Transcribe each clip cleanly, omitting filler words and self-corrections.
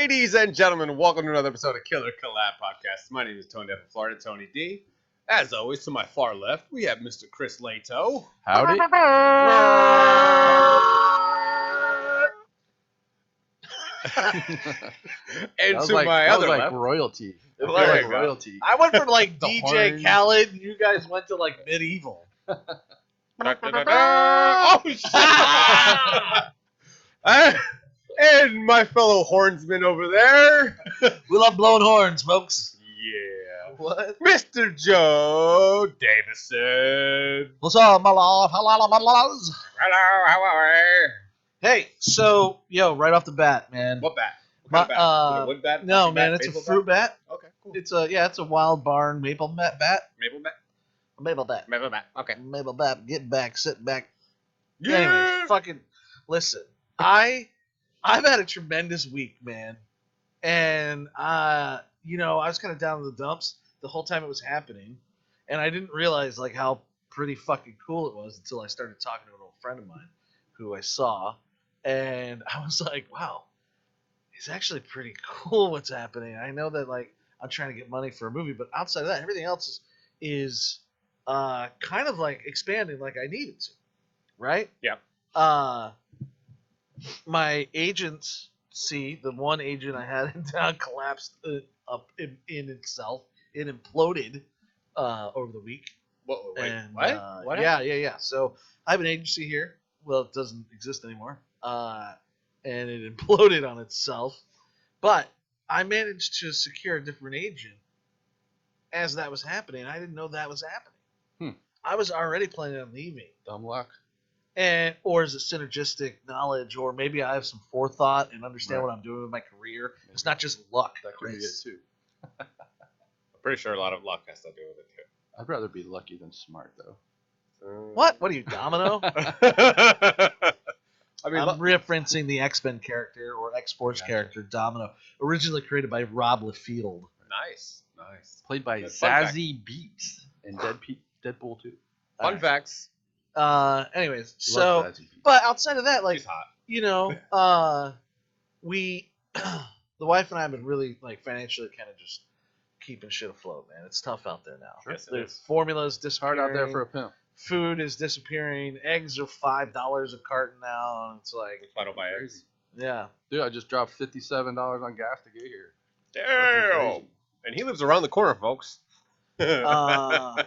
Ladies and gentlemen, welcome to another episode of Killer Collab Podcast. My name is Tony F. Florida, Tony D. As always, to my far left, we have Mr. Chris Lato. Howdy. And to my other left, royalty. There It felt you like go. royalty. I went from like The DJ horns. Khaled, and you guys went to like medieval. oh shit! And my fellow hornsman over there. We love blowing horns, folks. Yeah. What? Mr. Joe Davison. What's up, my love? Hello, my loves. Hello, how are you? Hey, so right off the bat, man. What bat? What My- kind of bat? Wood bat? No, Coffee man, bat? it's a Maple fruit bat. Okay, cool. It's a wild barn maple bat. Maple bat? Maple bat. Maple bat. Okay. Maple bat. Get back, sit back. Yeah. Anyways, fucking listen. I've had a tremendous week, man, and I was kind of down in the dumps the whole time it was happening, and I didn't realize like how pretty fucking cool it was until I started talking to an old friend of mine who I saw, and I was like, wow, it's actually pretty cool what's happening. I know that like I'm trying to get money for a movie, but outside of that, everything else is kind of like expanding like I needed to, right? Yeah. My agency, the one agent I had in town, collapsed up in itself. It imploded over the week. Wait, And, what? What? Yeah. So I have an agency here. Well, it doesn't exist anymore. And it imploded on itself. But I managed to secure a different agent as that was happening. I didn't know that was happening. I was already planning on leaving. Dumb luck. Or is it synergistic knowledge, or maybe I have some forethought and understand Right. what I'm doing with my career. It's not just luck. That could be it Chris. too. I'm pretty sure a lot of luck has to do with it I'd rather be lucky than smart though. too. What? What are you, Domino? I mean, I'm referencing the X-Men character or X-Force Gotcha. character, Domino, originally created by Rob Liefeld. nice. Played by That's fun fact. Zazie Beetz in Deadpool 2. Fun Alright. facts. Anyways, Love so, Zazie Beetz. but outside of that, like, She's hot. we, the wife and I have been really, like, financially kind of just keeping shit afloat, man. It's tough out there now. Yes, it The is. formula's Hard disappearing. out there for a pimp. Food is disappearing. Eggs are $5 a carton now, and it's like, I don't buy eggs. yeah. Dude, I just dropped $57 on gas to get here. Damn. And he lives around the corner, folks. Uh,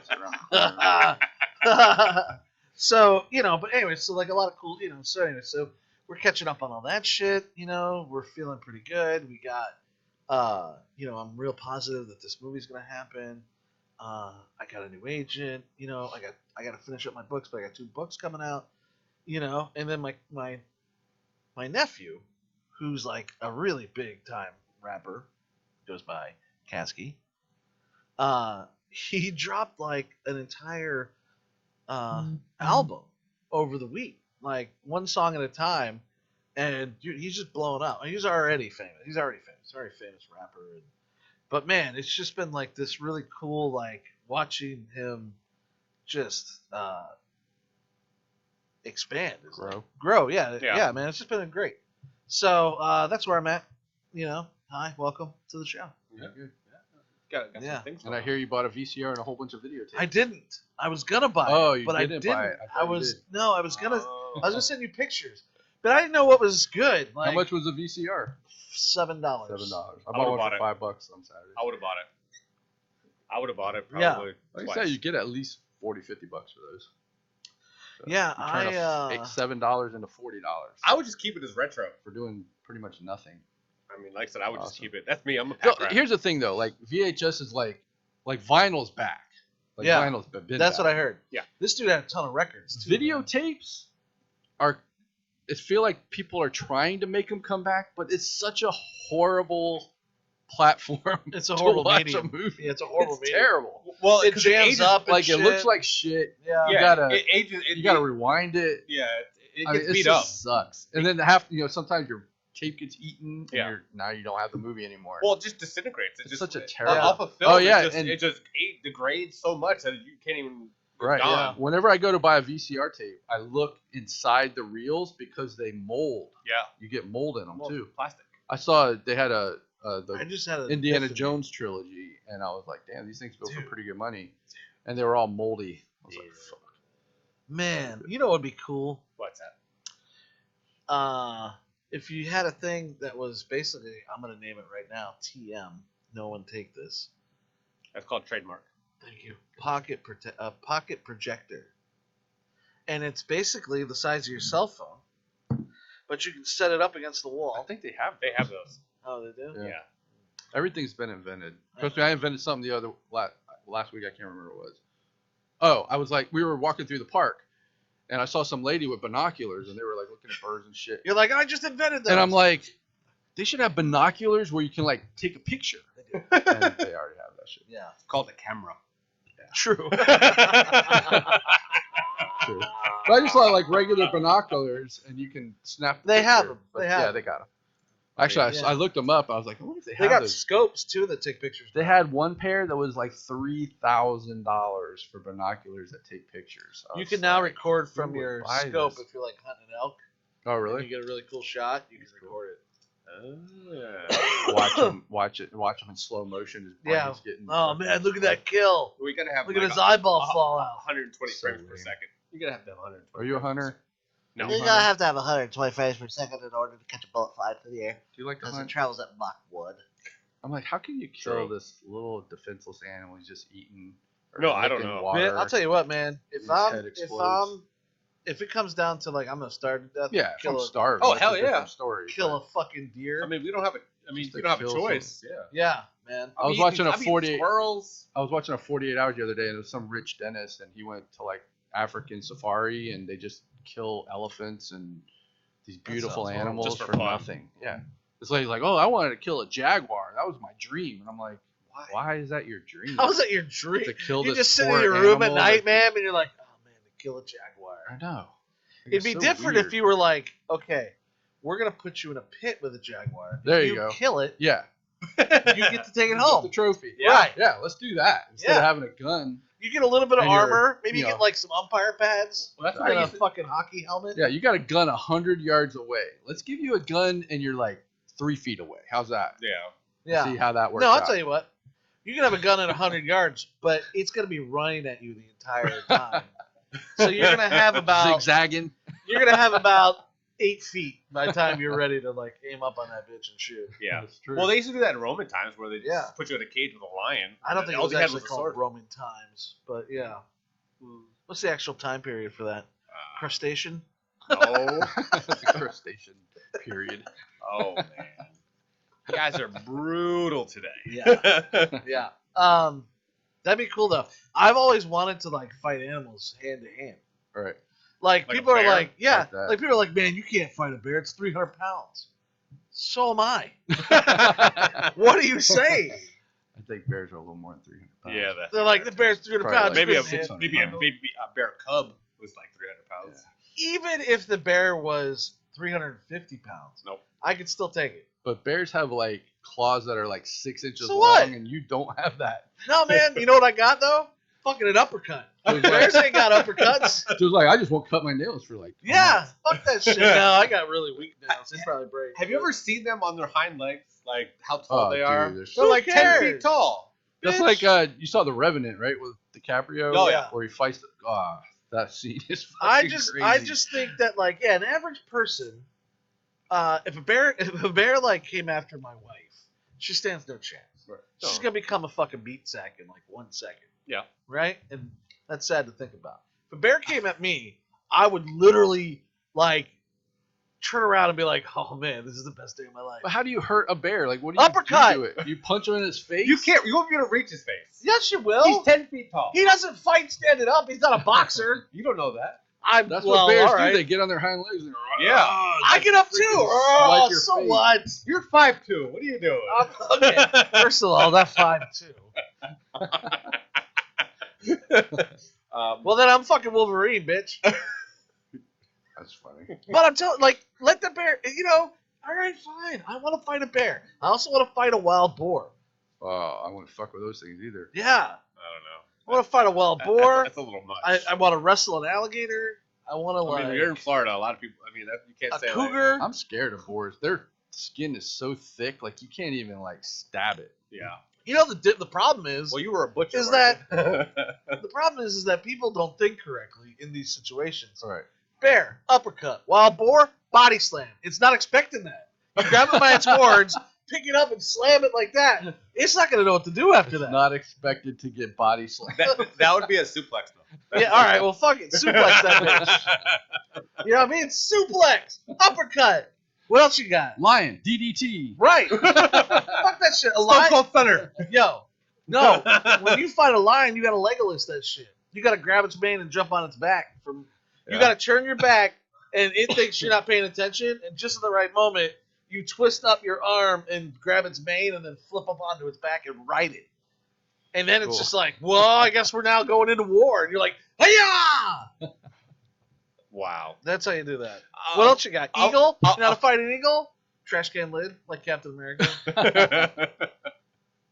so but anyway, so like a lot of cool, so anyway, so we're catching up on all that shit. We're feeling pretty good. We got, I'm real positive that this movie's gonna happen. I got a new agent. I got to finish up my books, but I got 2 books coming out. And then my nephew, who's like a really big time rapper, goes by Kasky. He dropped like an entire album over the week, like one song at a time, and dude, he's just blowing up. He's already famous. He's already a famous rapper. But man, it's just been like this really cool, like watching him just expand, grow. Yeah, man, it's just been great. So that's where I'm at. Hi, welcome to the show. Yeah, good. Got Yeah. some things And I going hear you bought a VCR and a whole bunch of videotapes. I didn't. I was gonna buy it. Oh, you but didn't buy it. I I thought you was did. no. I was on. gonna. Oh. I was gonna send you pictures, but I didn't know what was good. Like, How much was a VCR? $7. $7. I would've bought one bought for it. $5 on Saturday. I would have bought it. I would have bought it Yeah. probably Like I twice. said, you get at least $40, $50 for those. So Yeah, you're trying to make $7 into $40 I would just keep it as retro. for doing pretty much nothing. I mean, like I said, I would just Awesome. keep it. That's me. I'm a No, pack rat. here's the thing though, like VHS is like vinyl's back. Like Yeah. vinyl's been That's back. what I heard. Yeah. This dude had a ton of records. Too, man. Videotapes are. It feel like people are trying to make them come back, but it's such a horrible platform. It's a to horrible watch medium. a movie. Yeah, it's a horrible It's medium. terrible. Well, It 'cause jams ages, up. And Like it looks shit. like shit. Yeah. Yeah, gotta- it ages. You gotta rewind it. Yeah, it I gets mean, it beat up. just sucks. And then sometimes your tape gets eaten, and Yeah. now you don't have the movie anymore. Well, it just disintegrates. It's just, such a it- terrible- Off of film, Oh, yeah, it just, and- it just degrades so much that you can't even. Right. gone. Yeah. Whenever I go to buy a VCR tape, I look inside the reels because they mold. Yeah. You get mold in them Well, too. plastic. I saw they had I the just had an Indiana epiphany. Jones trilogy, and I was like, damn, these things go for Dude. pretty good money, and they were all moldy. I was like, Yeah. fuck. Man, you know what would be cool? What's that? If you had a thing that was basically, I'm gonna name it right now, TM. No one take this. That's called trademark. Thank you. Pocket projector, and it's basically the size of your cell phone, but you can set it up against the wall. I think they have. They have those. Oh, they do. Yeah. Yeah. Everything's been invented. Trust me, I invented something the other last week. I can't remember what it was. Oh, I was like, we were walking through the park, and I saw some lady with binoculars, and they were like looking at birds and shit. You're like, I just invented that. And I'm like, they should have binoculars where you can like take a picture. And they already have that shit. yeah, It's called a camera. true. True. But I just saw like regular binoculars, and you can snap. They picture. have 'em. But They have yeah, 'em. they got them. Actually, Yeah. I looked them up. I was like, I wonder if they They have got those. scopes too that take pictures. They had one pair that was like $3,000 for binoculars that take pictures. I You was can now like, record who from would your buy scope this? if you're like hunting an elk. Oh, And really? you get a really cool shot. You can record it. Watch them in slow motion. His Yeah. brain's getting. Oh man, look at that kill! We gotta have Look at like his eyeball fall out. 120 So frames per lame. second. You gotta have that 120. Are you a hunter? No. You You gotta have to have 120 frames per second in order to catch a bullet flying through the air, Do you like to because it hunt? travels at Mach 1. I'm like, how can you kill True. this little defenseless animal he's just eating? Or No, I don't licking know. Water? Man, I'll tell you what, man. His head explodes. If it comes down to like I'm gonna starve to death, Yeah, if I'm kill starved. Oh, that's a hell yeah. different Story. kill a fucking deer. I mean, we don't have a. I mean, Just you to don't have a kill choice. Yeah. yeah, man. I was watching a I've eaten 48 squirrels. I was watching a 48 Hours the other day, and it was some rich dentist, and he went to like African safari, and they just kill elephants and these beautiful sounds horrible. animals Just for for fun. nothing. Yeah, this lady's like, oh, I wanted to kill a jaguar. That was my dream, and I'm like, why is that your dream? How was that your dream? To kill You this just sit in poor your room at animal night, that- man, and you're like, oh man, to kill a jaguar. I know. It'd be different if you were like, okay, we're gonna put you in a pit with a jaguar. There If you go. Kill it. Yeah. You get to take it Get home. the trophy. Yeah. Right. Yeah, let's do that instead Yeah. of having a gun. You get a little bit of And you're, armor. Maybe you you get know- like some umpire pads. Well, that's And what I a used to, fucking hockey helmet. Yeah, you got a gun 100 yards away. Let's give you a gun and you're like 3 feet away. How's that? Yeah. Yeah. See how that works. No, I'll out. tell you what. You can have a gun at 100 yards, but it's gonna be running at you the entire time. So you're gonna have about Zigzagging. 8 feet by the time you're ready to like aim up on that bitch and shoot. Yeah. That's true. Well, they used to do that in Roman times where they just Yeah. put you in a cage with a lion. I don't think it All was they had actually a called sword. Roman times, but yeah. What's the actual time period for that? Crustacean? No. That's a crustacean. Period. Oh man. You guys are brutal today. Yeah. Yeah. That'd be cool though. I've always wanted to like fight animals hand to hand. All right. Like Like a people are bear? like, yeah, Like that. like people are like, man, you can't fight a bear. It's 300 pounds. So am I. What do you say? I think bears are a little more than 300 pounds. Yeah. That, They're like the bear's 300 Probably pounds. like maybe a You couldn't hit. 600 maybe a pounds. baby a bear cub was like 300 pounds. Even if the bear was 350 pounds, Nope. I could still take it. But bears have like claws that are like 6 inches So long, what? and you don't have that. No, man. You know what I got though? Fucking an uppercut. Bears ain't got uppercuts. So it's like I just won't cut my nails for like. a Yeah, month. fuck that shit. No, I got really weak nails. They probably break. Have you ever seen them on their hind legs? Like how tall Oh, they dude, are? they're They're like 10 cares? feet tall. That's Bitch. like you saw The Revenant, right, with DiCaprio? Oh, yeah. Where he fights. That scene is I fucking just crazy. think that like yeah, an average person, if a bear like came after my wife, she stands no chance. Right. She's gonna become a fucking meat sack in like 1 second. Yeah. Right? And that's sad to think about. If a bear came at me, I would literally like turn around and be like, oh man, this is the best day of my life. But how do you hurt a bear? Like, what do you Uppercut! do to it? You punch him in his face? You can't. You won't be able to reach his face. Yes, you will. He's 10 feet tall. He doesn't fight standing up. He's not a boxer. You don't know that. I'm That's well, what bears all right. do. They get on their hind legs and Yeah. I get up too. freaking Oh, swipe your so face. what? You're 5'2". What are you doing? Okay. First of all, that's 5'2". Well, then I'm fucking Wolverine, bitch. That's funny. But I'm telling, like, let the bear. You know, all right, fine. I want to fight a bear. I also want to fight a wild boar. Oh, I wouldn't fuck with those things either. Yeah, I don't know. I want to fight a wild boar. That's a little much. I want to wrestle an alligator. I want to I like mean, you're in Florida. A lot of people. I mean, that, you can't a say cougar. I'm scared of boars. They're skin is so thick, like you can't even like stab it. Yeah. You know the problem is Well, you were a butcher. Is weren't the problem is that people don't think correctly in these situations. All right. Bear, uppercut. Wild boar, body slam. It's not expecting that. You grab it by its horns, pick it up, and slam it like that. It's not going to know what to do after that. Not expected to get body slammed. that would be a suplex, though. Yeah, all right, well, fuck it. Suplex that bitch. You know what I mean? Suplex, uppercut. What else you got? Lion, DDT. Right. Fuck that shit. A Stone lion. Cold Thunder. Yo, no. When you fight a lion, you got to Legolas that shit. You got to grab its mane and jump on its back. You got to turn your back, and it thinks you're not paying attention, and just at the right moment, you twist up your arm and grab its mane and then flip up onto its back and ride it. And then it's just like, well, I guess we're now going into war. And you're like, hiya! Wow. That's how you do that. What else you got? Eagle? You know how to fight an eagle? Trash can lid, like Captain America.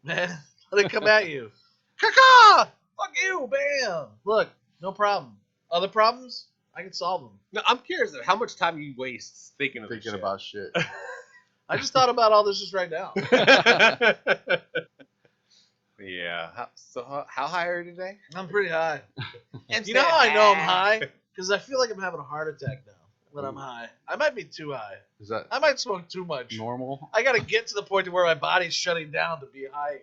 Man, let it come at you. Caca! Fuck you! Bam! Look, no problem. Other problems? I can solve them. No, I'm curious how much time you waste thinking About shit. I just thought about all this just right now. Yeah. How high are you today? I'm pretty high. And You know how I know I'm high? Because I feel like I'm having a heart attack now when I'm high. I might be too high. Is that I might smoke too much. normal? I got to get to the point to where my body's shutting down to be high again.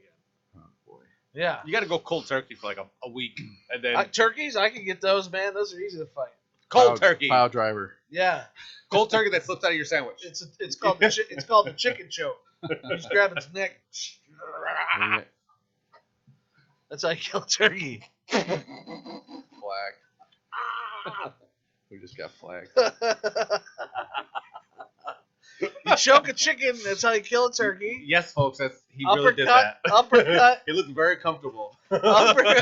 Oh boy. Yeah. You got to go cold turkey for like a week, and then Turkeys, I can get those, man. Those are easy to fight. cold turkey, Pile driver. Yeah. cold turkey that slips out of your sandwich. It's called the chicken choke. You just grab its neck. That's how you kill a turkey. Flag. We just got flagged. You choke a chicken. That's how you kill a turkey. Yes, folks, he really did Uppercut. that. Uppercut. He looked very comfortable. Uppercut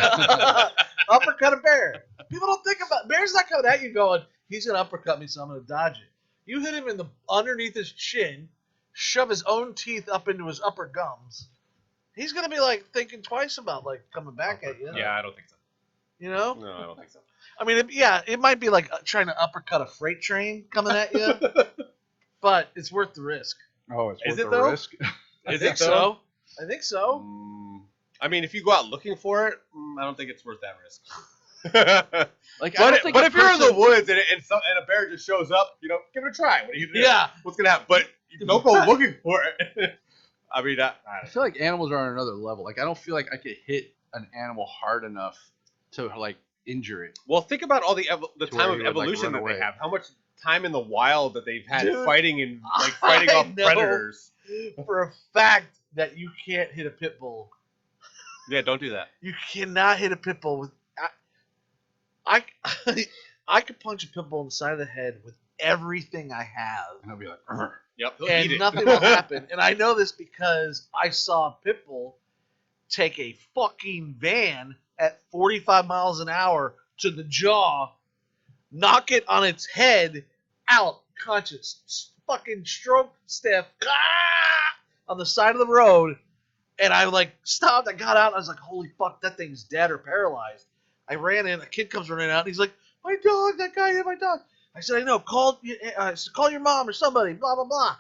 a bear. People don't think about bear's not coming at you going, he's gonna uppercut me, so I'm gonna dodge it. You hit him in the underneath his chin, shove his own teeth up into his upper gums. He's gonna be like thinking twice about like coming back at you. Yeah, I don't think so. You know? No, I don't think so. I mean, it might be like trying to uppercut a freight train coming at you, but it's worth the risk. Oh, it's Is worth it the though? risk. I think so. I think so. I mean, if you go out looking for it, I don't think it's worth that risk. Like, I don't think but a if you're in the person- woods and a bear just shows up, give it a try. What do you do? Yeah. What's gonna happen? But you don't go looking for it. I mean, I feel like animals are on another level. Like, I don't feel like I could hit an animal hard enough to like injure it. well, think about all the time of where you would, like, evolution run that away. they have. How much time in the wild that they've had Dude, fighting I off know. predators. For a fact that you can't hit a pit bull. Yeah, don't do that. You cannot hit a pit bull with. I could punch a pit bull in the side of the head with everything I have, And I'll be like, Yep. He'll eat and it. nothing will happen. And I know this because I saw a pit bull take a fucking van at 45 miles an hour to the jaw, knock it on its head, out, conscious, fucking stroke stiff, on the side of the road. And I like stopped. I got out. And I was like, "Holy fuck, that thing's dead or paralyzed." I ran in. A kid comes running out. And he's like, "My dog! That guy hit my dog." I said, "I know. Call your mom or somebody." Blah blah blah.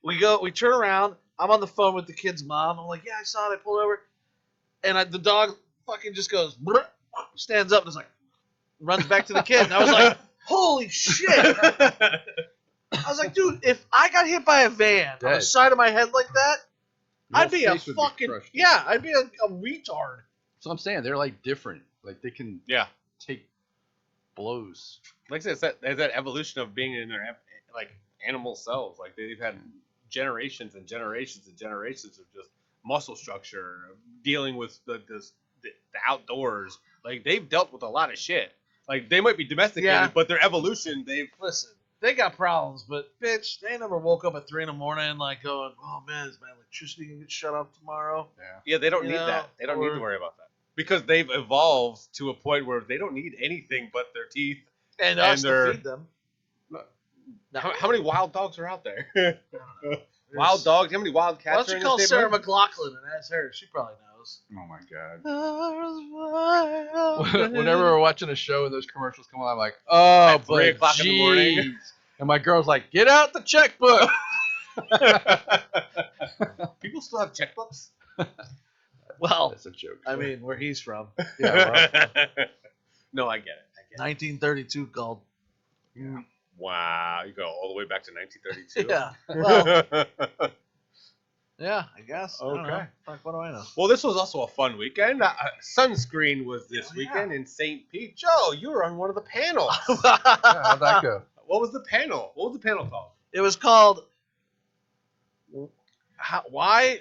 We turn around. I'm on the phone with the kid's mom. I'm like, "Yeah, I saw it. I pulled over." And the dog fucking just goes, "Brr," stands up and is like, runs back to the kid. And I was like, "Holy shit!" I was like, "Dude, if I got hit by a van on the Dead. side of my head like that, your I'd be a face would fucking crushed. I'd be a retard." So I'm saying they're like different. Like they can Yeah. take blows. Like I said, it's that evolution of being in their like animal cells. Like they've had generations and generations and generations of just muscle structure, dealing with the outdoors. Like they've dealt with a lot of shit. Like they might be domesticated, Yeah. but their evolution, Listen, they got problems, but bitch, they never woke up at 3 a.m. like going, "Oh man, is my electricity gonna get shut off tomorrow?" yeah, they don't You need know, that. They don't need or- to worry about that because they've evolved to a point where they don't need anything but their teeth. And And us to they're- feed them. How many wild dogs are out there? There's- Wild dogs? How many wild Why cats don't are you in call this Sarah neighborhood? McLaughlin and ask her? She probably knows. Oh my god. Whenever we're watching a show and those commercials come on, I'm like, oh, At 3 o'clock in the morning. jeez. And my girl's like, "Get out the checkbook." People still have checkbooks. Well, That's a joke. I mean, where he's from, Yeah, No, I get it. 1932 called. Wow, you go all the way back to 1932. Yeah. Well, yeah, I guess. I don't know. Okay. Fuck, what do I know? Well, this was also a fun weekend. Sunscreen was this Oh, yeah. weekend in St. Pete. Joe, you were on one of the panels. yeah, how'd that go? What was the panel? What was the panel called? It was called why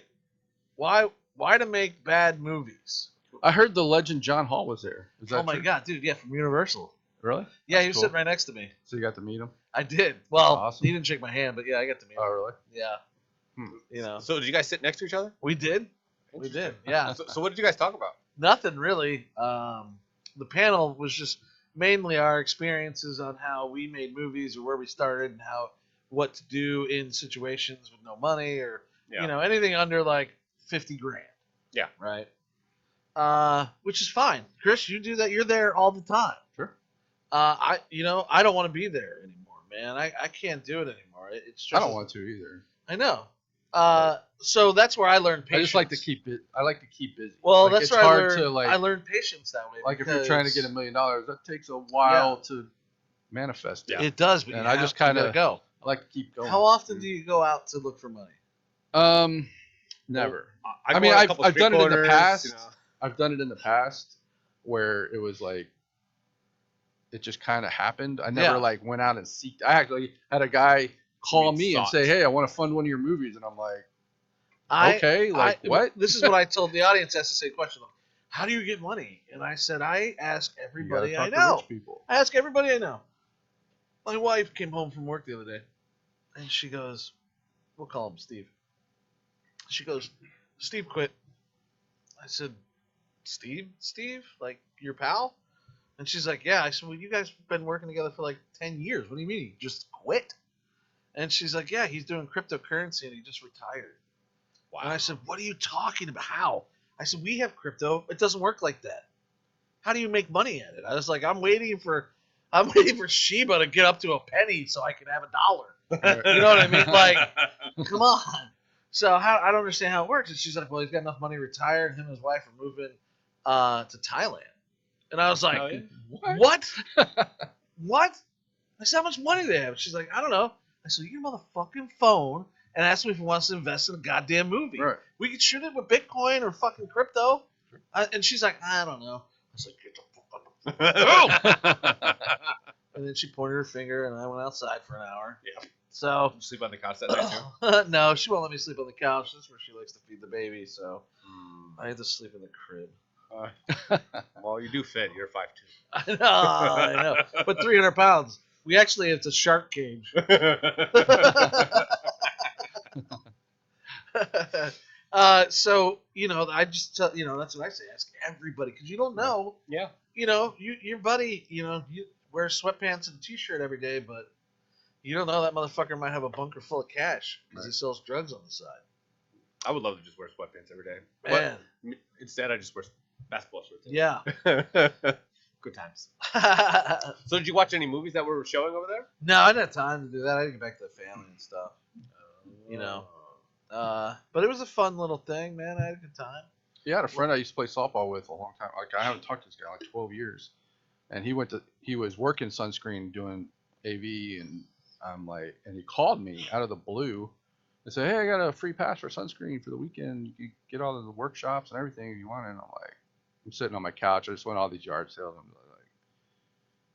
to make bad movies. I heard the legend John Hall was there. Is that Oh my true? god, dude! Yeah, from Universal. Really? Yeah, That's he was cool. sitting right next to me. So you got to meet him? I did. Well, Awesome. he didn't shake my hand, but yeah, I got to meet him. Oh, really? Yeah. Hmm. You know, So, did you guys sit next to each other? we did. We did. Yeah. So what did you guys talk about? Nothing really. The panel was just mainly our experiences on how we made movies or where we started and what to do in situations with no money or anything under like 50 grand. Yeah. Right. Which is fine. Chris, you do that. You're there all the time. Sure. I don't want to be there anymore, man. I can't do it anymore. It's I don't want to either. I know. So that's where I learned patience. I just like to keep it. I like to keep busy. Well, Like, that's it's where hard I learned. to like. I learned patience that way. Like if you're trying to get $1 million, that takes a while to manifest. Yeah. It does, but And you I have just to, you kinda- gotta go. I like to keep going. How often do you go out to look for money? Never. I mean, go on a I've couple done street it in the corners, past. I've done it in the past where it was like it just kind of happened. I never Yeah. like went out and seeked. I actually had a guy call mean, me and sought. say, "Hey, I want to fund one of your movies," and I'm like, I "Okay, like what?" This is what I told the audience. Has to say question. Like, how do you get money? And I said, I ask You gotta everybody I talk to know. rich people. I ask everybody I know. My wife came home from work the other day, and she goes, "We'll call him Steve." She goes, "Steve quit." I said, "Steve? Like your pal?" And she's like, "Yeah." I said, "Well, you guys have been working together for like 10 years. What do you mean? He just quit?" And she's like, "Yeah, he's doing cryptocurrency and he just retired." Wow. And I said, "What are you talking about? How?" I said, "We have crypto. It doesn't work like that. How do you make money at it?" I was like, I'm waiting for Shiba to get up to a penny so I can have $1. You know what I mean? Like, come on. So I don't understand how it works. And she's like, "Well, he's got enough money to retire, and him and his wife are moving to Thailand." And I was like, Oh, yeah. "What? What?" I said, "How much money do they have?" She's like, "I don't know." I said, "You get a motherfucking phone and ask me if he wants to invest in a goddamn movie. Right. We could shoot it with Bitcoin or fucking crypto." And she's like, "I don't know." I was like, "Get the fuck on the phone." And then she pointed her finger, and I went outside for an hour. Yeah. So Sleep on the couch that night too. no, she won't let me sleep on the couch. That's where she likes to feed the baby. So I had to sleep in the crib. Well, you do fit. You're 5'2". I know. But 300 pounds. We actually, it's a shark cage. So, I just tell, that's what I say. Ask everybody, because you don't know. Yeah. Your buddy, you wears sweatpants and a t-shirt every day, but you don't know that motherfucker might have a bunker full of cash because he sells drugs on the side. I would love to just wear sweatpants every day. Man. But instead, I just wear basketball shorts. Yeah. Good times. So, did you watch any movies that were showing over there? No, I didn't have time to do that. I had to get back to the family and stuff. But it was a fun little thing, man. I had a good time. Yeah, I had a friend I used to play softball with a long time. Like I haven't talked to this guy in like 12 years, and he was working sunscreen doing AV, and I'm like, and he called me out of the blue and said, "Hey, I got a free pass for sunscreen for the weekend. You can get all of the workshops and everything if you want." And I'm like, I'm sitting on my couch. I just went to all these yard sales. I'm like,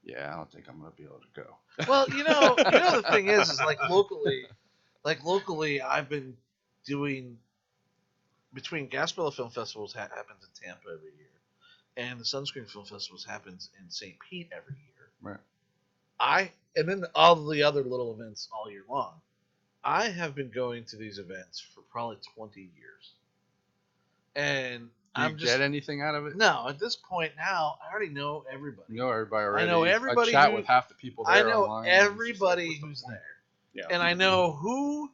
yeah, I don't think I'm gonna be able to go. Well, the thing is locally, I've been doing between Gasparilla Film Festivals happens in Tampa every year, and the Sunscreen Film Festivals happens in St. Pete every year. Right. And then all the other little events all year long. I have been going to these events for probably 20 years, and Do you get anything out of it? no. At this point now, I already know everybody. You know everybody already. I know everybody I chat who- with half the people there I know online, and it's just like, everybody what's the who's point? there. Yeah. And I know who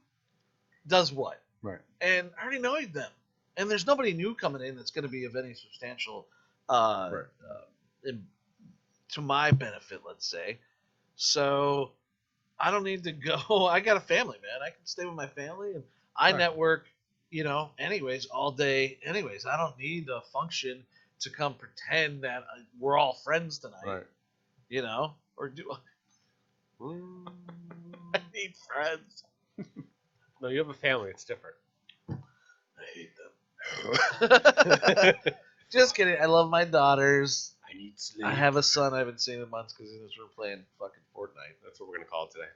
does what. Right. And I already know them. And there's nobody new coming in that's going to be of any substantial, to my benefit, let's say. So I don't need to go. I got a family, man. I can stay with my family, and I Right. network, anyways, all day. Anyways, I don't need a function to come pretend that we're all friends tonight. Right. Or do I need friends? No, you have a family. It's different. I hate them. Just kidding. I love my daughters. I need sleep. I have a son I haven't seen in months because he's in this room playing fucking Fortnite. That's what we're gonna call it today.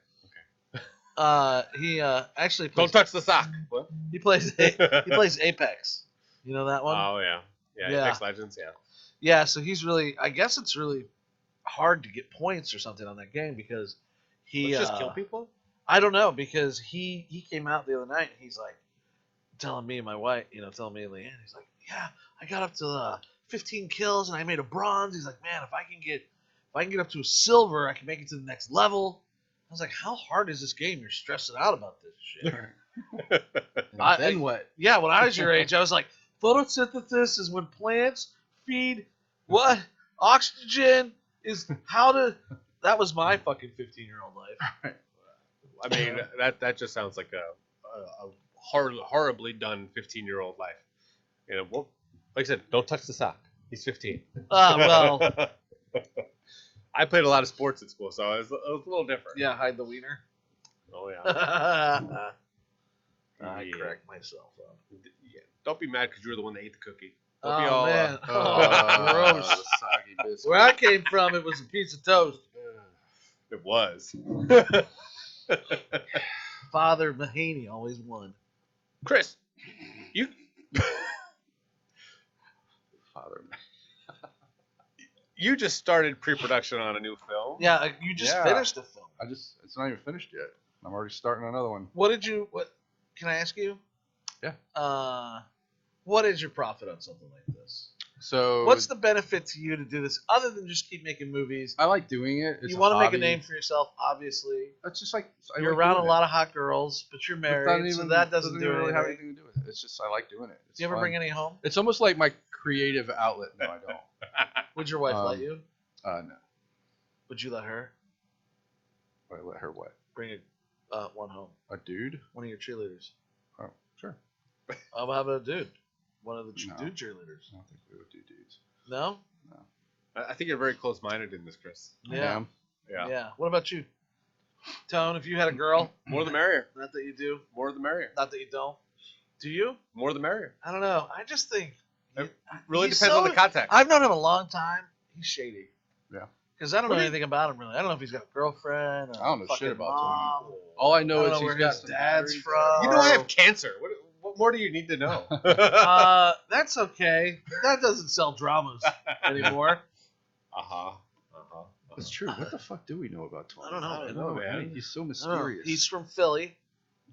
He actually Don't plays, touch the sock. What? he plays Apex. You know that one? Oh yeah. Yeah. Apex Legends. Yeah. Yeah, so he's really. I guess it's really hard to get points or something on that game because he Let's just kill people. I don't know because he came out the other night and he's like telling me and my wife, telling me and Leanne, he's like, yeah, I got up to 15 kills and I made a bronze. He's like, man, if I can get up to a silver, I can make it to the next level. I was like, how hard is this game? You're stressing out about this shit. Then what? Yeah, when I was your age, I was like, photosynthesis is when plants feed what? Oxygen is how to. That was my fucking 15-year-old life. I mean, that just sounds like a horribly done 15-year-old life. Well, like I said, don't touch the sock. He's 15. Well, I played a lot of sports at school, so it was a little different. yeah, hide the wiener. Oh yeah. I Yeah. cracked myself up. Yeah. Don't be mad because you were the one that ate the cookie. Oh, Don't be all, man. Gross. Gross. Soggy biscuit. Where I came from, it was a piece of toast. It was. Father Mahaney always won. Chris, you Father. you just started pre-production on a new film. Yeah, you just Yeah. finished the film. It's not even finished yet. I'm already starting another one. What can I ask you? Yeah. What is your profit on something like this? So What's the benefit to you to do this other than just keep making movies? I like doing it. It's You want to make a hobby. name for yourself, obviously. It's just like I You're like around a doing lot of hot girls, but you're it. married, so that doesn't do even really have anything. anything to do with it. It's just I like doing it. It's Do you ever fun. bring any home? It's almost like my creative outlet. No, I don't. Would your wife let Um, you? No. Would you let her I let her what? bring one home? A dude? One of your cheerleaders. Oh, sure. I'll have a dude. One of the No. dude cheerleaders. I don't think we would do dudes. No? I think you're very close-minded in this, Chris. I Yeah. am. Yeah. What about you? Tone, if you had a girl, More the merrier. not that you do, More the merrier. not that you don't. Do you? More the merrier. I don't know. I just think Really he's depends on the so- context. I've known him a long time. He's shady. Yeah. Because I don't What know do you- anything about him really. I don't know if he's got a girlfriend. Or I don't know fucking shit about mom. All I I know don't is know where he's got his some dad's batteries. from. You know I have cancer. What more do you need to know? That's okay. That doesn't sell dramas anymore. Uh-huh. That's true. What the fuck do we know about Tony? I don't know, I don't know, man. He's so I don't know. mysterious. He's from Philly.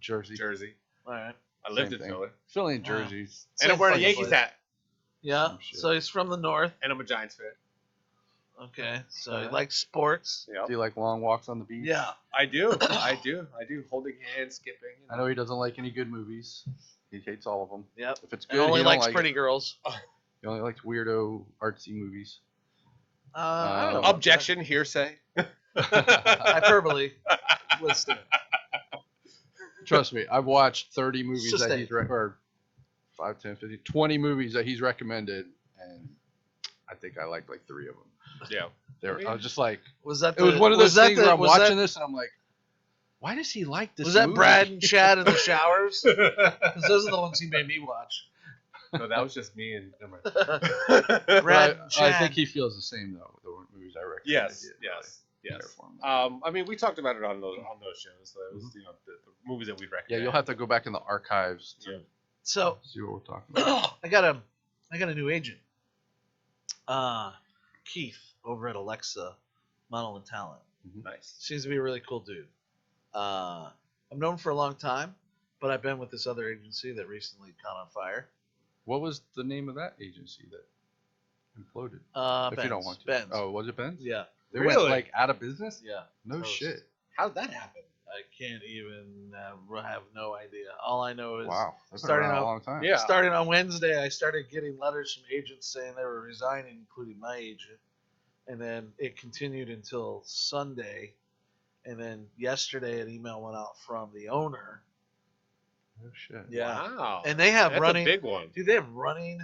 Jersey. Jersey. All right. I lived Same in thing. Philly. Philly and Wow. Jersey. And Same I'm wearing a fucking Yankees place. hat. Yeah. Some shit. So he's from the north. And I'm a Giants fan. Okay. So he Yeah. likes sports. Yep. Do you like long walks on the beach? Yeah. I do. I do. Holding hands, skipping. I know he doesn't like any good movies. He hates all of them. Yep. If it's And good, only he don't likes like pretty it. girls. He only likes weirdo artsy movies. I don't know. about Objection, hearsay. that. Hyperbole. Listen. Trust me, I've watched 30 movies Just that say he's or 5, 10, 15, 20 movies that he's recommended, and I think I liked like 3 of them. Yeah. I was just like, Was that it was the- one of was those that things the- where I'm was watching that- this and I'm like, why does he like this? Was that movie? Brad and Chad in the showers? Because those are the ones he made me watch. No, that was just me and. Never mind. But Brad and I Chad. think he feels the same though. The movies I recommend. Yes. I did, Yes. really Yes. care for him. I mean, we talked about it on those shows. So it was the movies that we'd Yeah, recommend. you'll have to go back in the archives to Yeah. So see what we're talking about. I got a new agent. Keith over at Alexa Model and Talent. Nice. Seems to be a really cool dude. I've known him for a long time, but I've been with this other agency that recently caught on fire. What was the name of that agency that imploded? If Benz. you don't want to. Benz. Oh, was it Benz? Yeah. They Really? went like out of business? Yeah. No Toast. shit. How'd that happen? I can't even have no idea. All I know is Wow. That's been starting around out- a long time. Yeah. starting on Wednesday, I started getting letters from agents saying they were resigning, including my agent. And then it continued until Sunday. And then yesterday, an email went out from the owner. Oh shit. Yeah. Wow. And they have That's running. a big one. Dude, they have running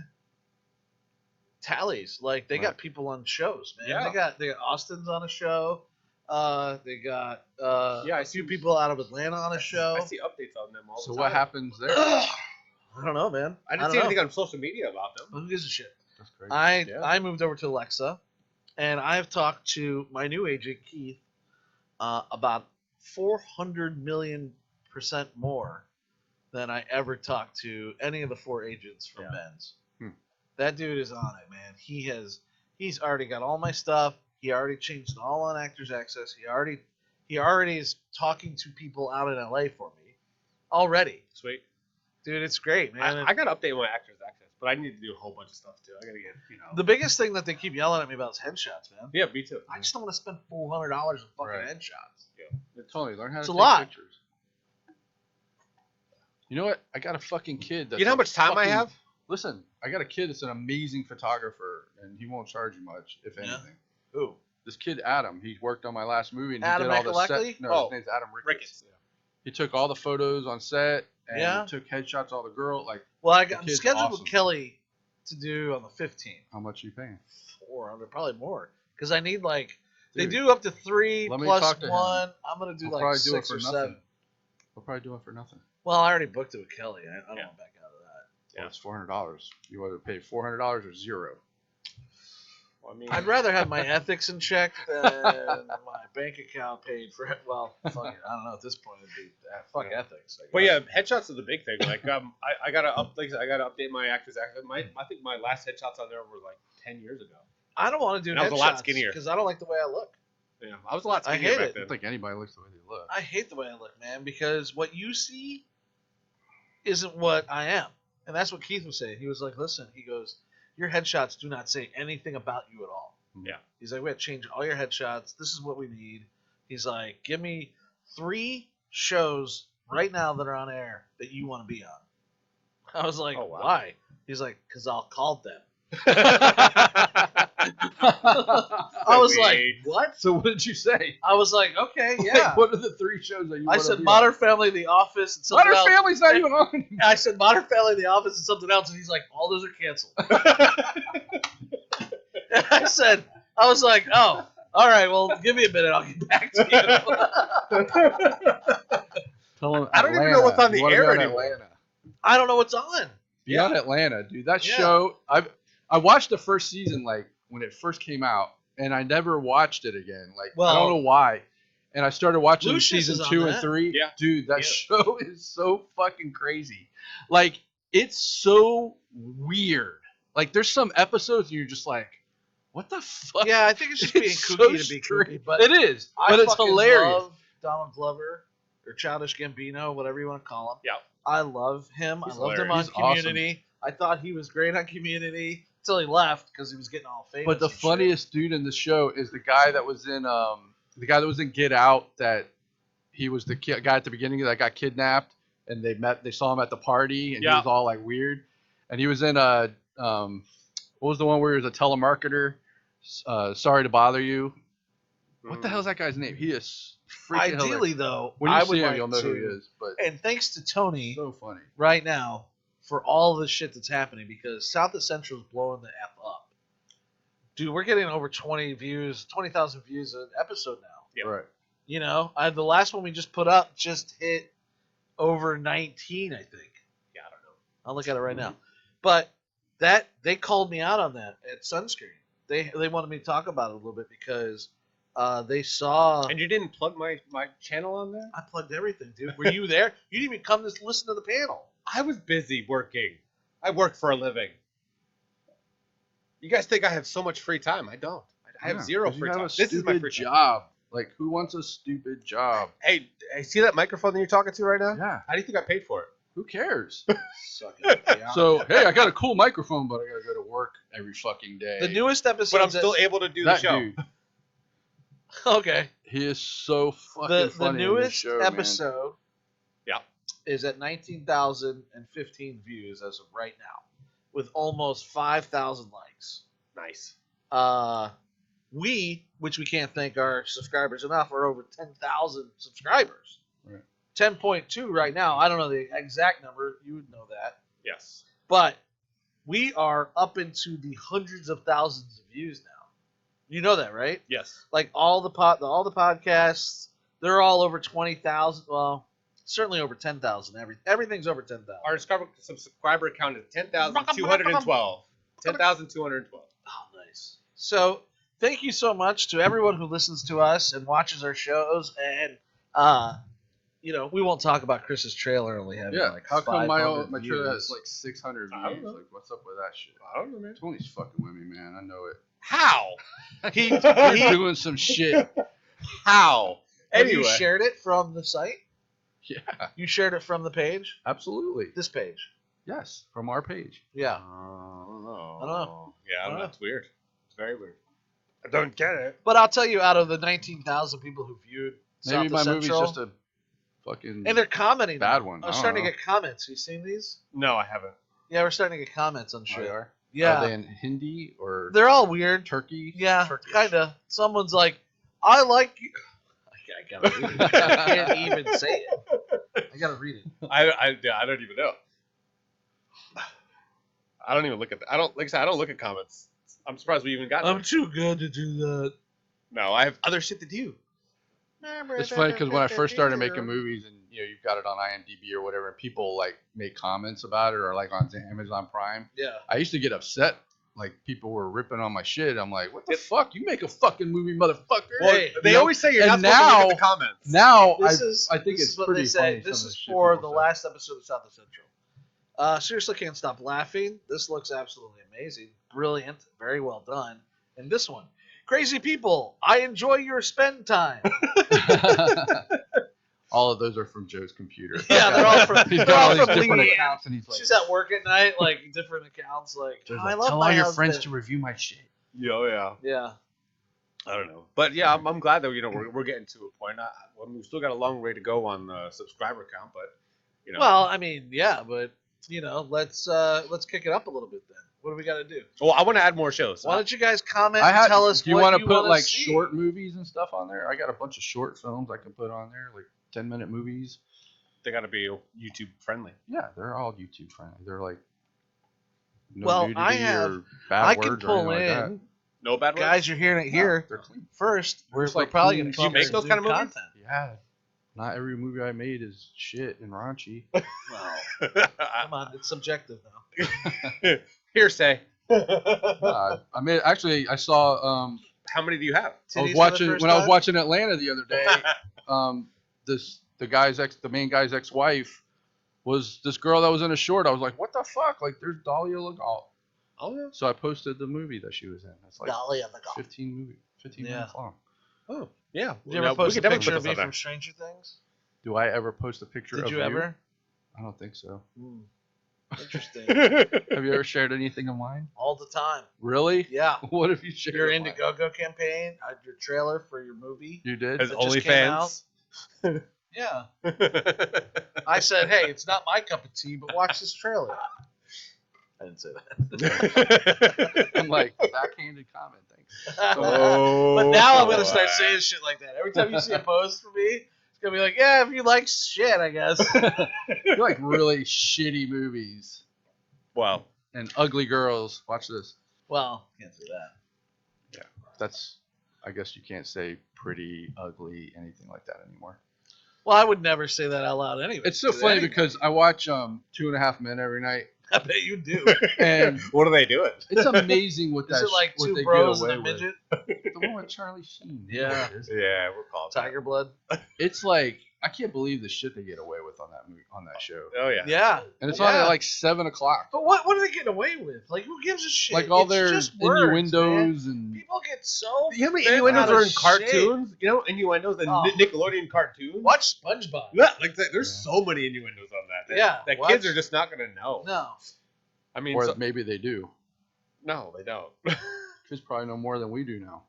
tallies. Like they got Right. people on shows, man. Yeah. They got Austin's on a show. They got Yeah, I a few see- people out of Atlanta on a show. I see updates on them all So the what time. happens there? I don't know, man. I didn't see anything on social media about them. Who gives a shit? That's crazy. I moved over to Alexa, and I've talked to my new agent Keith about 400,000,000% more than I ever talked to any of the 4 agents from Yeah. Ben's. Hmm. That dude is on it, man. He's already got all my stuff. He already changed it all on Actors Access. He already is talking to people out in LA for me already. Sweet. Dude, it's great, man. I got to update my Actors Access, but I need to do a whole bunch of stuff too. I got to get, The biggest thing that they keep yelling at me about is headshots, man. Yeah, me too. I just don't want to spend $400 on fucking Right. headshots. Tony, learn how It's to a take lot. pictures. You know what? I got a fucking kid. That's You know how a much time I fucking- have? Listen, I got a kid that's an amazing photographer, and he won't charge you much, if Yeah. anything. Ooh. This kid, Adam, he worked on my last movie, and he Adam did all the Macaulay? set. No, Oh, his name's Adam Ricketts. Ricketts. He took all the photos on set, and Yeah. took headshots of all the girl. Like, Well, I'm kid's scheduled awesome. with Kelly to do on the 15th. how much are you paying? 400, probably more. Because I need they Dude, do up to 3 let me plus talk to him. 1. I'm going to do We'll like probably do it 6 for or nothing. 7. We'll probably do it for nothing. Well, I already booked it with Kelly. I don't Yeah. want to back out of that. Yeah. Well, it's $400. You want to pay $400 or zero? Well, I mean, I'd rather have my ethics in check than my bank account paid for it. Well, fuck it. I don't know. At this point, it'd be fuck Yeah. ethics. I but guess. yeah, headshots are the big thing. Like, I gotta update my Actors Access. I think my last headshots on there were like 10 years ago. I don't want to do And I was a lot headshots skinnier. because I don't like the way I look. Yeah, I was a lot I skinnier hate back it. I don't then. think anybody looks the way they look. I hate the way I look, man, because what you see isn't what I am. And that's what Keith was saying. He was like, listen, he goes, your headshots do not say anything about you at all. Yeah. He's like, we have to change all your headshots. This is what we need. He's like, give me 3 shows right now that are on air that you want to be on. I was like, Oh, wow. why? He's like, because I'll call them. I was like, Sweet. what? So what did you say? I was like, okay, Like, yeah. what are the 3 shows that you I want said to be Modern Family, The Office, and on? something Modern else. Family's not even on. I said Modern Family, The Office, and something else, and he's like, all those are canceled. And I was like, oh, all right, well, give me a minute, I'll get back to you. Tell him I don't even know what's on the You wanna air be on anymore. Atlanta. I don't know what's on. Be on Atlanta, dude. That Yeah. show, I watched the first season like when it first came out, and I never watched it again. Like I Well, don't know why. And I started watching Lucius season is on 2 and that. 3. Yeah. Dude, that Yeah. show is so fucking crazy. Like it's so weird. Like there's some episodes and you're just like, what the fuck? Yeah, I think it's just being It's kooky so to be strange. kooky, but It is, but it's fucking hilarious. love Donald Glover or Childish Gambino, whatever you want to call him. Yeah. I love him. He's I loved him on hilarious. He's awesome. Community. I thought he was great on Community until he left because he was getting all famous. But the and shit. funniest dude in the show is the guy that was in Get Out. That he was the guy at the beginning that got kidnapped, and they saw him at the party, and Yeah. he was all like weird. And he was in what was the one where he was a telemarketer? Sorry to bother you. What the hell is that guy's name? He is freaking hilarious. Ideally, though, When you I see would him, like you'll know to, who he is. But And thanks to Tony so funny. right now for all the shit that's happening because South of Central is blowing the F up. Dude, we're getting over 20,000 views an episode now. Yeah. Right. You know, the last one we just put up just hit over 19, I think. Yeah, I don't know. I'll look at it right now. But that they called me out on that at Sunscreen. They wanted me to talk about it a little bit because they saw. And you didn't plug my channel on there? I plugged everything, dude. Were you there? You didn't even come to listen to the panel. I was busy working. I work for a living. You guys think I have so much free time? I don't. I have Yeah, zero 'cause you free have time. a This is my stupid free time. job. Like who wants a stupid job? Hey, see that microphone that you're talking to right now? Yeah. How do you think I paid for it? Who cares? Suck it. Yeah. So hey, I got a cool microphone, but I gotta go to work every fucking day. The newest episode. But I'm still able to do the that show. dude, Okay. he is so fucking The funny. in this newest show, man. episode. Yeah. Is at 19,015 views as of right now, with almost 5,000 likes. Nice. We, which we can't thank our subscribers enough, are over 10,000 subscribers. Right. 10.2 right now. I don't know the exact number. You would know that. Yes. But we are up into the hundreds of thousands of views now. You know that, right? Yes. Like all the podcasts, they're all over 20,000. Well, certainly over 10,000. Everything's over 10,000. Our subscriber count is 10,212. 10,212. Oh, nice. So thank you so much to everyone who listens to us and watches our shows. And we won't talk about Chris's trailer only having like how come my 500 trailer views. has like 600 I don't views? know. Like, what's up with that shit? I don't know, man. Tony's fucking with me, man. I know it. How? He You're doing some shit. How? Have Anyway. you shared it from the site? Yeah, You shared it from the page? absolutely. This page. Yes, from our page. Yeah. I don't know. I don't know. Yeah, I don't I don't know. know. It's weird. It's very weird. I don't get it. But I'll tell you, out of the 19,000 people who viewed Maybe South my of movie's Central, just a fucking and they're commenting. bad one. I was I don't starting know. to get comments. You seen these? No, I haven't. Yeah, we're starting to get comments on Oh, shit. they are? Yeah. Are they in Hindi or They're all weird. Turkey? Yeah, Turkish. kind of. Someone's like, I like you. I gotta read it. I can't even say it. I gotta read it. I don't even know. I don't even look at. I don't like I said. I don't look at comments. I'm surprised we even got. I'm them. too good to do that. No, I have other shit to do. It's funny because when I first started making movies, and you've got it on IMDb or whatever, and people like make comments about it, or like on Amazon Prime, Yeah. I used to get upset. Like people were ripping on my shit. I'm like, what the fuck? You make a fucking movie, motherfucker. Well, Hey, they you know, always say you're and not supposed to now- look at the comments. Now I think This it's is what pretty they say. funny. This some of is the shit for the people say. last episode of South of Central. Seriously, can't stop laughing. This looks absolutely amazing, brilliant, very well done. And this one, crazy people, I enjoy your spend time. All of those are from Joe's computer. Yeah, they're all from- He's they're got all all these from different Leanne. accounts, and he's like, She's at work at night, like different accounts. Like, Joe's "Oh, I like, love tell my all your husband." friends to review my shit. Yeah. Yeah. I don't know, but yeah, I'm glad that we're getting to a point. We've still got a long way to go on the subscriber count, but Well, I mean, yeah, but let's kick it up a little bit then. What do we got to do? Well, I want to add more shows. Why don't you guys comment I and had, tell us do you what want to you put wanna like see? short movies and stuff on there? I got a bunch of short films I can put on there, like 10-minute movies. They got to be YouTube friendly. Yeah, they're all YouTube friendly. They're like no Well, nudity I have- or bad I words can or pull anything like that. in. No bad words. Guys, you're hearing it here They're clean. first. We're, It's we're like probably clean. going to Do you come make with those some kind of new movies? content. Yeah, not every movie I made is shit and raunchy. Well, come on, it's subjective now. Hearsay. I mean, actually, I saw. How many do you have? I was Titties for watching the first when I was time? watching Atlanta the other day. The main guy's ex-wife was this girl that was in a short. I was like, what the fuck? Like, there's Dahlia Lagal. Oh yeah. So I posted the movie that she was in. It's like Dolly on the golf. 15 Yeah. minutes long. Oh yeah. Did you ever post a picture of me from Stranger Things? Do I ever post a picture Did of you ever? I don't think so. Interesting. Have you ever shared anything of mine? All the time. Really? Yeah. What have you shared? Your of mine? Indiegogo campaign, your trailer for your movie. You did? As That just came OnlyFans. Yeah. I said, hey, it's not my cup of tea, but watch this trailer. I didn't say that. I'm like, backhanded comment, thanks. But now I'm gonna start saying shit like that. Every time you see a post from me, it's gonna be like, yeah, if you like shit, I guess. You like really shitty movies Wow. and ugly girls. Watch this. Well, can't say that. That's, I guess you can't say pretty, ugly, anything like that anymore. Well, I would never say that out loud anyway. It's so to funny anyone. because I watch 2.5 Men every night, I bet you do. and What are they doing? it's amazing what Is that it like what two they bros get and away a with. midget? The one with Charlie Sheen. Yeah. Yeah, we're called Tiger blood? It's like I can't believe the shit they get away with on that movie, on that show. Oh yeah. Yeah. And it's on Yeah. at like 7 o'clock. But what are they getting away with? Like, who gives a shit? Like all It's their just words, man. innuendos and People get so. You know how many bent innuendos out are of in shit. cartoons? You know innuendos in Oh. Nickelodeon cartoons? Watch SpongeBob. Yeah, like there's Yeah. so many innuendos on that. Yeah, That watch- kids are just not gonna know. No. I mean, or so- maybe they do. no, they don't. Kids probably know more than we do now.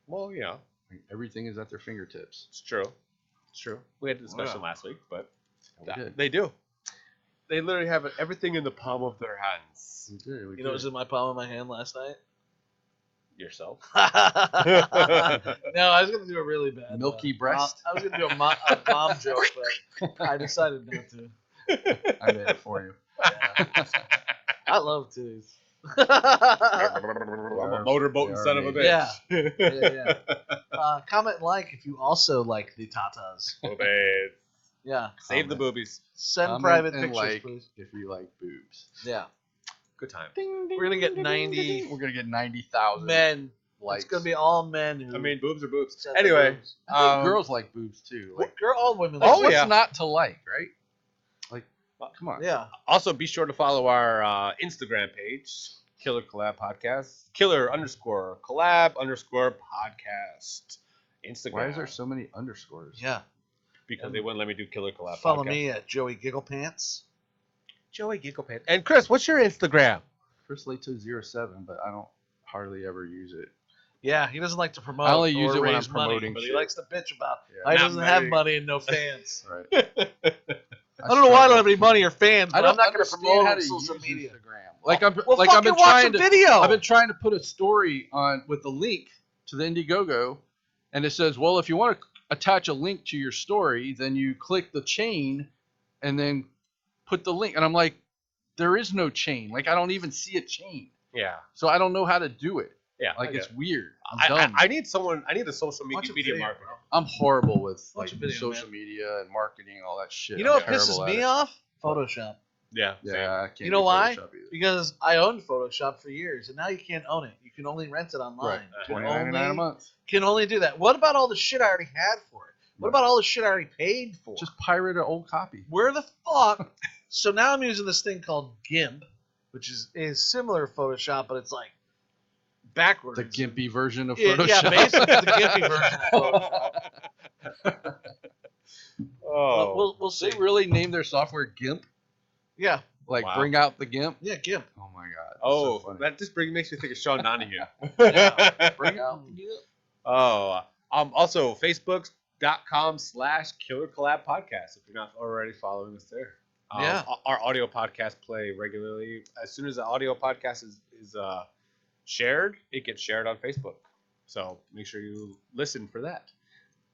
Well, yeah, Like, everything is at their fingertips. it's true. It's true. We had a discussion Yeah. last week, but We did. they do. They literally have everything in the palm of their hands. We did. We You know what was did. in my palm of my hand last night? Yourself. No, I was gonna do a really bad Milky breast? I was gonna do a mom joke, but I decided not to. I made it for you. Yeah. I love titties. I'm a motorboating son of a bitch. Yeah. Comment and like if you also like the tatas. Boobies. Yeah. Save the boobies. Send Comment private and pictures, like please. if you like boobs. Yeah. Good time. We're gonna get 90 We're gonna get 90,000 men. likes. It's gonna be all men who. I mean, boobs are boobs. send their Anyway, boobs. I think girls like boobs too. Like, Girl, all women. like, Oh, what's yeah. not to like, right? Like, come on. Yeah. also be sure to follow our Instagram page, Killer Collab Podcast. Killer_collab_podcast. Instagram. Why is there so many underscores? Yeah. Because they wouldn't let me do Killer Collab Follow Podcast. me at Joey Gigglepants. Joey Gigglepants. And Chris, what's your Instagram? Chris Lato 07, but I don't hardly ever use it. Yeah, he doesn't like to promote. I only use or it when raise I'm money, promoting but he shit. likes to bitch about Yeah. how he Not doesn't have money. money and no fans. Right. I don't know why I don't have any money or fans, I but I'm don't not going to understand promote how on to social use media. Instagram. Like I've Well, like fucking I've been watch trying a to video. I've been trying to put a story on with the link to the Indiegogo, and it says, well, if you want to attach a link to your story, then you click the chain, and then put the link. And I'm like, there is no chain. Like I don't even see a chain, Yeah. so I don't know how to do it. Yeah. Like I get it's it. weird. I'm I dumb. need someone. I need a social Watch a media video, marketer. bro. I'm horrible with Watch like a video, social man. media and marketing and all that shit. You know I'm what pisses terrible at me it. off? Photoshop. Yeah. Yeah, I can't. You know do why? Photoshop either. Because I owned Photoshop for years, and now you can't own it. You can only rent it online. Right. You $29.99 a month. can only do that. What about all the shit I already had for it? What about all the shit I already paid for? Just pirate an old copy. Where the fuck? So now I'm using this thing called GIMP, which is similar to Photoshop, but it's like backwards. The gimpy version of Yeah, Photoshop. yeah, basically the gimpy version of Photoshop. Oh. We'll see. They really named their software GIMP? Yeah, Like Wow. bring out the GIMP? yeah, GIMP. Oh my god. that's Oh, so funny. that just makes me think of Sean Donahue. Bring out the GIMP. Oh, also Facebook.com/Killer Collab Podcast. If you're not already following us there, Yeah. our audio podcasts play regularly. As soon as the audio podcast is shared, it gets shared on Facebook. So make sure you listen for that.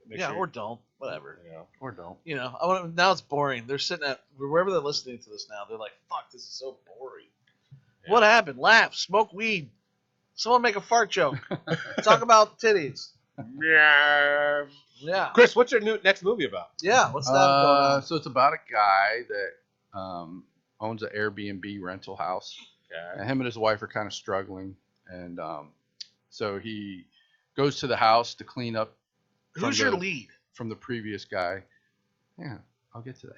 Make Yeah, sure or don't. Whatever. you know. Or don't. You know, now it's boring. They're sitting at wherever they're listening to this now. They're like, "Fuck, this is so boring." Yeah. What happened? Laugh, smoke weed. Someone make a fart joke. Talk about titties. Yeah. Yeah. Chris, what's your next movie about? Yeah. What's that going on? So it's about a guy that owns an Airbnb rental house. Okay. And him and his wife are kind of struggling. And so he goes to the house to clean up Who's your lead? from the previous guy. Yeah, I'll get to that.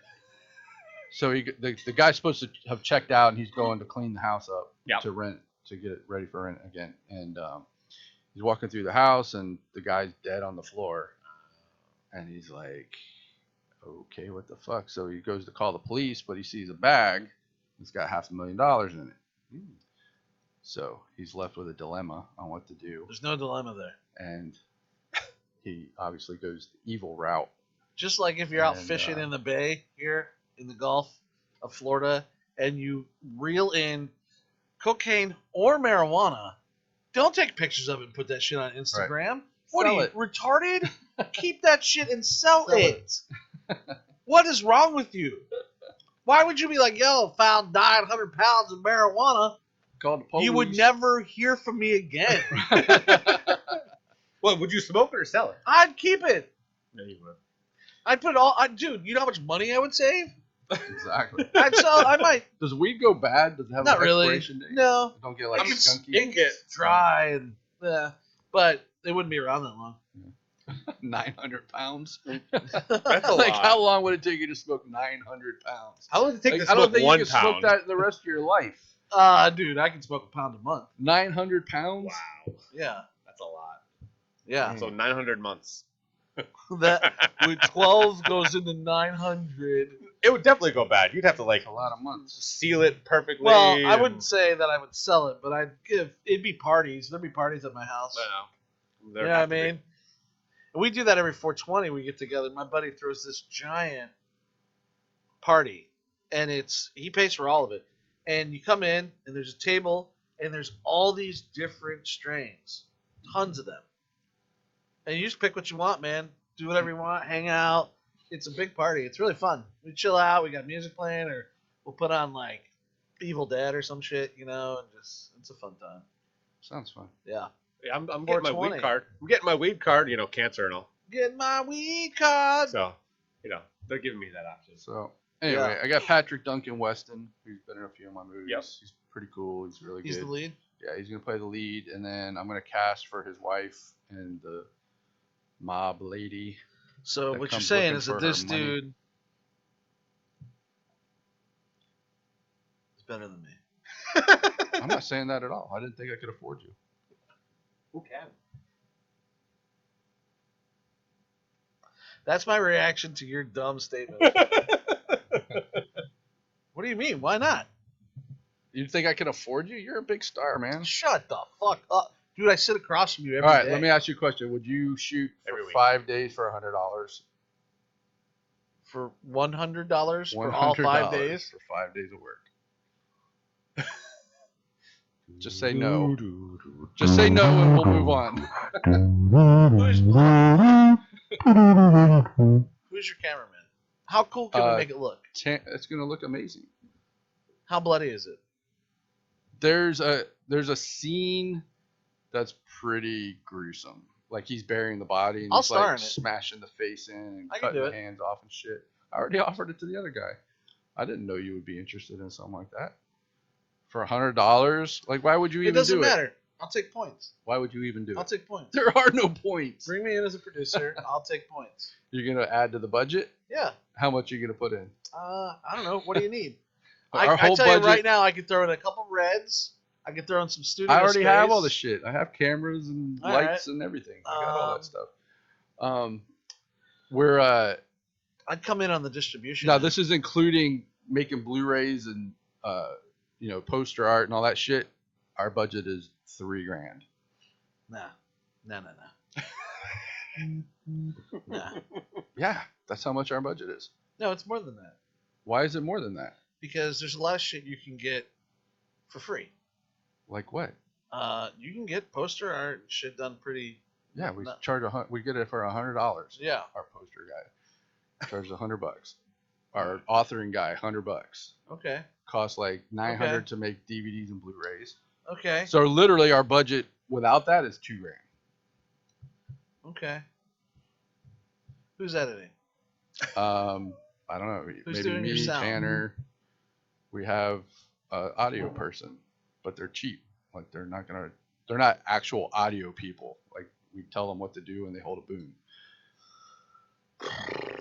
So the guy's supposed to have checked out, and he's going to clean the house up Yep. to rent, to get it ready for rent again. And he's walking through the house, and the guy's dead on the floor. And he's like, okay, what the fuck? So he goes to call the police, but he sees a bag. It's got $500,000 in it. So he's left with a dilemma on what to do. There's no dilemma there. And he obviously goes the evil route. Just like if you're out And, fishing in the bay here in the Gulf of Florida and you reel in cocaine or marijuana, don't take pictures of it and put that shit on Instagram. What Sell are you, it. retarded? Keep that shit and sell Sell it. What is wrong with you? Why would you be like, yo, found 900 pounds of marijuana? Called the police. You would never hear from me again. Well, would you smoke it or sell it? I'd keep it. Yeah, you would. I'd put it dude, you know how much money I would save? Exactly. I'd sell, I might. Does weed go bad? Does it have Not an really. expiration date? No. Don't get like I mean, skunky. it can get Dry and, yeah. But it wouldn't be around that long. 900 pounds. That's a Like lot. how long would it take you to smoke 900 pounds? How long does it take Like, to I don't smoke think 1 you can pound? smoke that the rest of your life. Dude, I can smoke a pound a month. 900 pounds. Wow, Yeah. that's a lot. Yeah. So 900 months. That with 12 goes into 900. It would definitely go bad. You'd have to like That's a lot of months. seal it perfectly. Well, I and- wouldn't say that I would sell it, but it'd be parties. There'd be parties at my house. No. You know what I mean? And we do that every 420. We get together. My buddy throws this giant party, and he pays for all of it. And you come in, and there's a table, and there's all these different strains Tons of them. And you just pick what you want, man. Do whatever you want. Hang out. It's a big party. It's really fun. We chill out. We got music playing, or we'll put on like Evil Dead or some shit, and just it's a fun time. Sounds fun. Yeah. Yeah, I'm getting my 420. weed card. I'm getting my weed card. Cancer and all. Get my weed card. So, they're giving me that option. So anyway, I got Patrick Duncan Weston, who's been in a few of my movies. Yep. He's pretty cool. He's really He's good. the lead. Yeah, he's gonna play the lead, and then I'm gonna cast for his wife and the mob lady. So that what you're comes saying looking is for that her this money. dude is better than me. I'm not saying that at all. I didn't think I could afford you. Who can? That's my reaction to your dumb statement. What do you mean? Why not? You think I can afford you? You're a big star, man. Shut the fuck up. Dude, I sit across from you every All right, day. let me ask you a question. Would you shoot for Every week. 5 days for $100? For $100 for all 5 days? For 5 days of work. Just say no. Just say no and we'll move on. Who's your cameraman? How cool can we make it look? It's gonna look amazing. How bloody is it? There's a scene that's pretty gruesome. Like he's burying the body and I'll he's star like in it. smashing the face in and I can cutting do the it. hands off and shit. I already offered it to the other guy. I didn't know you would be interested in something like that. For $100? Like why would you It even doesn't do matter. I'll take points. Why would you even do I'll it? take points. There are no points. Bring me in as a producer. I'll take points. You're gonna add to the budget? Yeah. How much are you gonna put in? I don't know. What do you need? Our I whole tell you budget. right now, I could throw in a couple reds. I could throw in some studio I already have all the space. shit. I have cameras and All lights right. and everything. I got all that stuff. We're I'd come in on the distribution. now end. this is including making Blu-rays and poster art and all that shit. Our budget is $3,000. Nah. Nah. Yeah, that's how much our budget is. No, it's more than that. Why is it more than that? Because there's a lot of shit you can get for free. Like what? You can get poster art and shit done pretty. Yeah, we Not- charge we get it for $100. Yeah. Our poster guy charges $100. Our authoring guy $100. Okay. Costs like $900 Okay. to make DVDs and Blu-rays. Okay. So literally, our budget without that is $2,000. Okay. Who's editing? I don't know. Who's Maybe doing your me, sound? Tanner. We have an audio person, but they're cheap. Like they're not actual audio people. Like we tell them what to do and they hold a boom.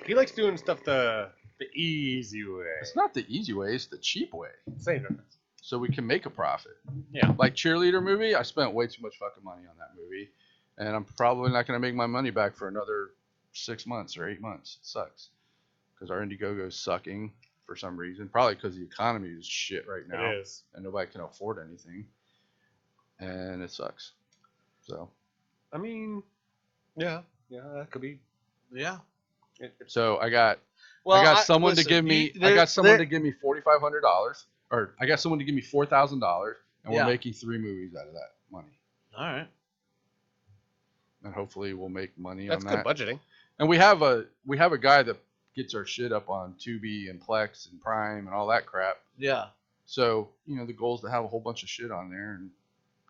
He likes doing stuff the easy way. It's not the easy way. It's the cheap way. Same difference. So we can make a profit. Yeah. Like cheerleader movie, I spent way too much fucking money on that movie, and I'm probably not going to make my money back for another 6 months or 8 months. It sucks because our Indiegogo is sucking for some reason. Probably because the economy is shit right now, It is. and nobody can afford anything, and it sucks. So I mean, yeah, that could be. Yeah. so I got Well, I got someone listen, to give me you- I got someone there- to give me $4,500, or I got someone to give me $4,000, and Yeah. we're making 3 movies out of that money. All right. And hopefully we'll make money That's on good that. budgeting. And we have a guy that gets our shit up on Tubi and Plex and Prime and all that crap. Yeah. So, the goal is to have a whole bunch of shit on there and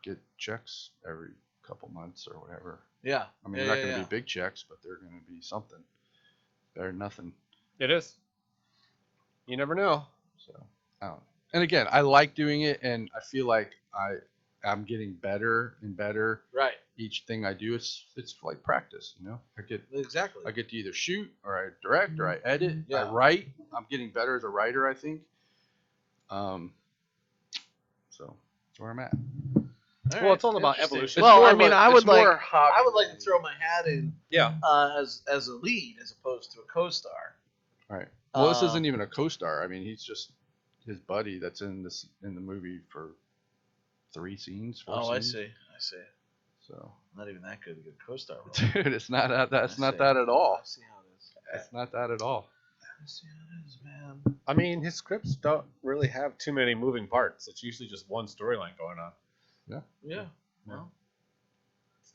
get checks every couple months or whatever. Yeah. I mean, yeah, they're not yeah, going to yeah. be big checks, but they're going to be something. Better than nothing. It is. You never know. So, I don't know. And again, I like doing it, and I feel like I'm getting better and better. Right. Each thing I do, it's like practice, Exactly. I get to either shoot or I direct or I edit. Yeah. I write. I'm getting better as a writer, I think. So that's where I'm at. Well, it's all about Interesting. evolution. Well, more I of mean, a- I it's would like more hobby. I would like to throw my hat in Yeah. as a lead as opposed to a co-star. All right. Well, this Uh, isn't even a co-star. I mean, he's just his buddy that's in the movie for 3 scenes. 4 Oh, I scenes. see. So, Not even that good to get a co-star role. dude, it's not that. That's I not see. that at all. I see how it is. It's not that at all. I see how it is, man. I mean, his scripts don't really have too many moving parts. It's usually just one storyline going on. Yeah. Well,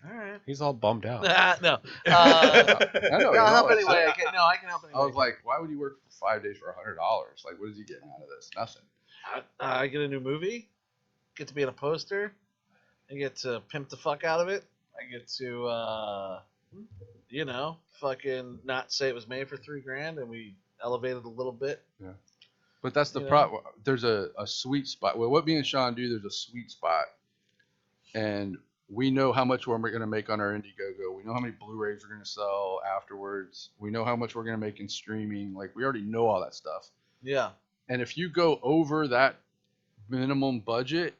All right. He's all bummed out. No. I know. No, I'll help it's- anyway. I can help anyway. I was like, why would you work for 5 days for $100? Like, what is he getting out of this? Nothing. I get a new movie, get to be in a poster, I get to pimp the fuck out of it. I get to, fucking not say it was made for $3,000 and we elevated a little bit. But that's the problem. There's a sweet spot. Well, what me and Sean do, there's a sweet spot. And we know how much we're going to make on our Indiegogo. We know how many Blu-rays we're going to sell afterwards. We know how much we're going to make in streaming. Like, we already know all that stuff. Yeah. And if you go over that minimum budget,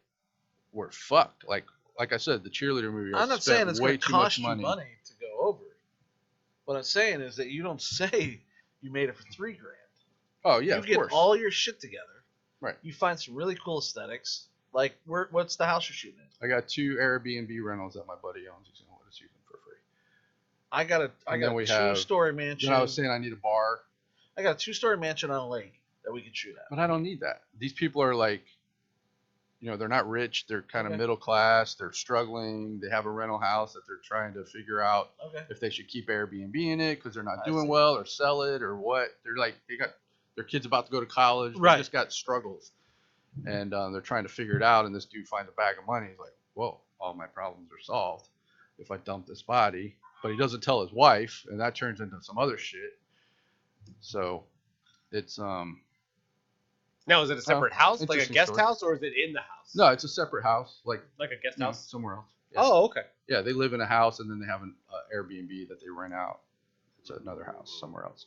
we're fucked. Like I said, the cheerleader movie. I'm not saying it's going to cost you money to go over. What I'm saying is that you don't say you made it for $3,000. Oh yeah, you of get course. all your shit together. Right. You find some really cool aesthetics. Like, what's the house you're shooting in? I got 2 Airbnb rentals that my buddy owns. He's gonna let us use them for free. I got a 2-story mansion. Then I was saying I need a bar, I got a 2-story mansion on a lake that we could shoot at. but I don't need that. These people are like, they're not rich. They're kind of Okay. middle class. They're struggling. They have a rental house that they're trying to figure out Okay. if they should keep Airbnb in it because they're not I doing see. well, or sell it, or what. They're like, they got their kids about to go to college. Right. They just got struggles, and they're trying to figure it out. And this dude finds a bag of money. He's like, whoa, all my problems are solved if I dump this body. But he doesn't tell his wife, and that turns into some other shit. So it's Now, is it a separate house, like a interesting guest story. house, or is it in the house? no, it's a separate house, like Like a guest house? somewhere else. Yeah. Oh, okay. Yeah, they live in a house and then they have an Airbnb that they rent out. It's another house somewhere else.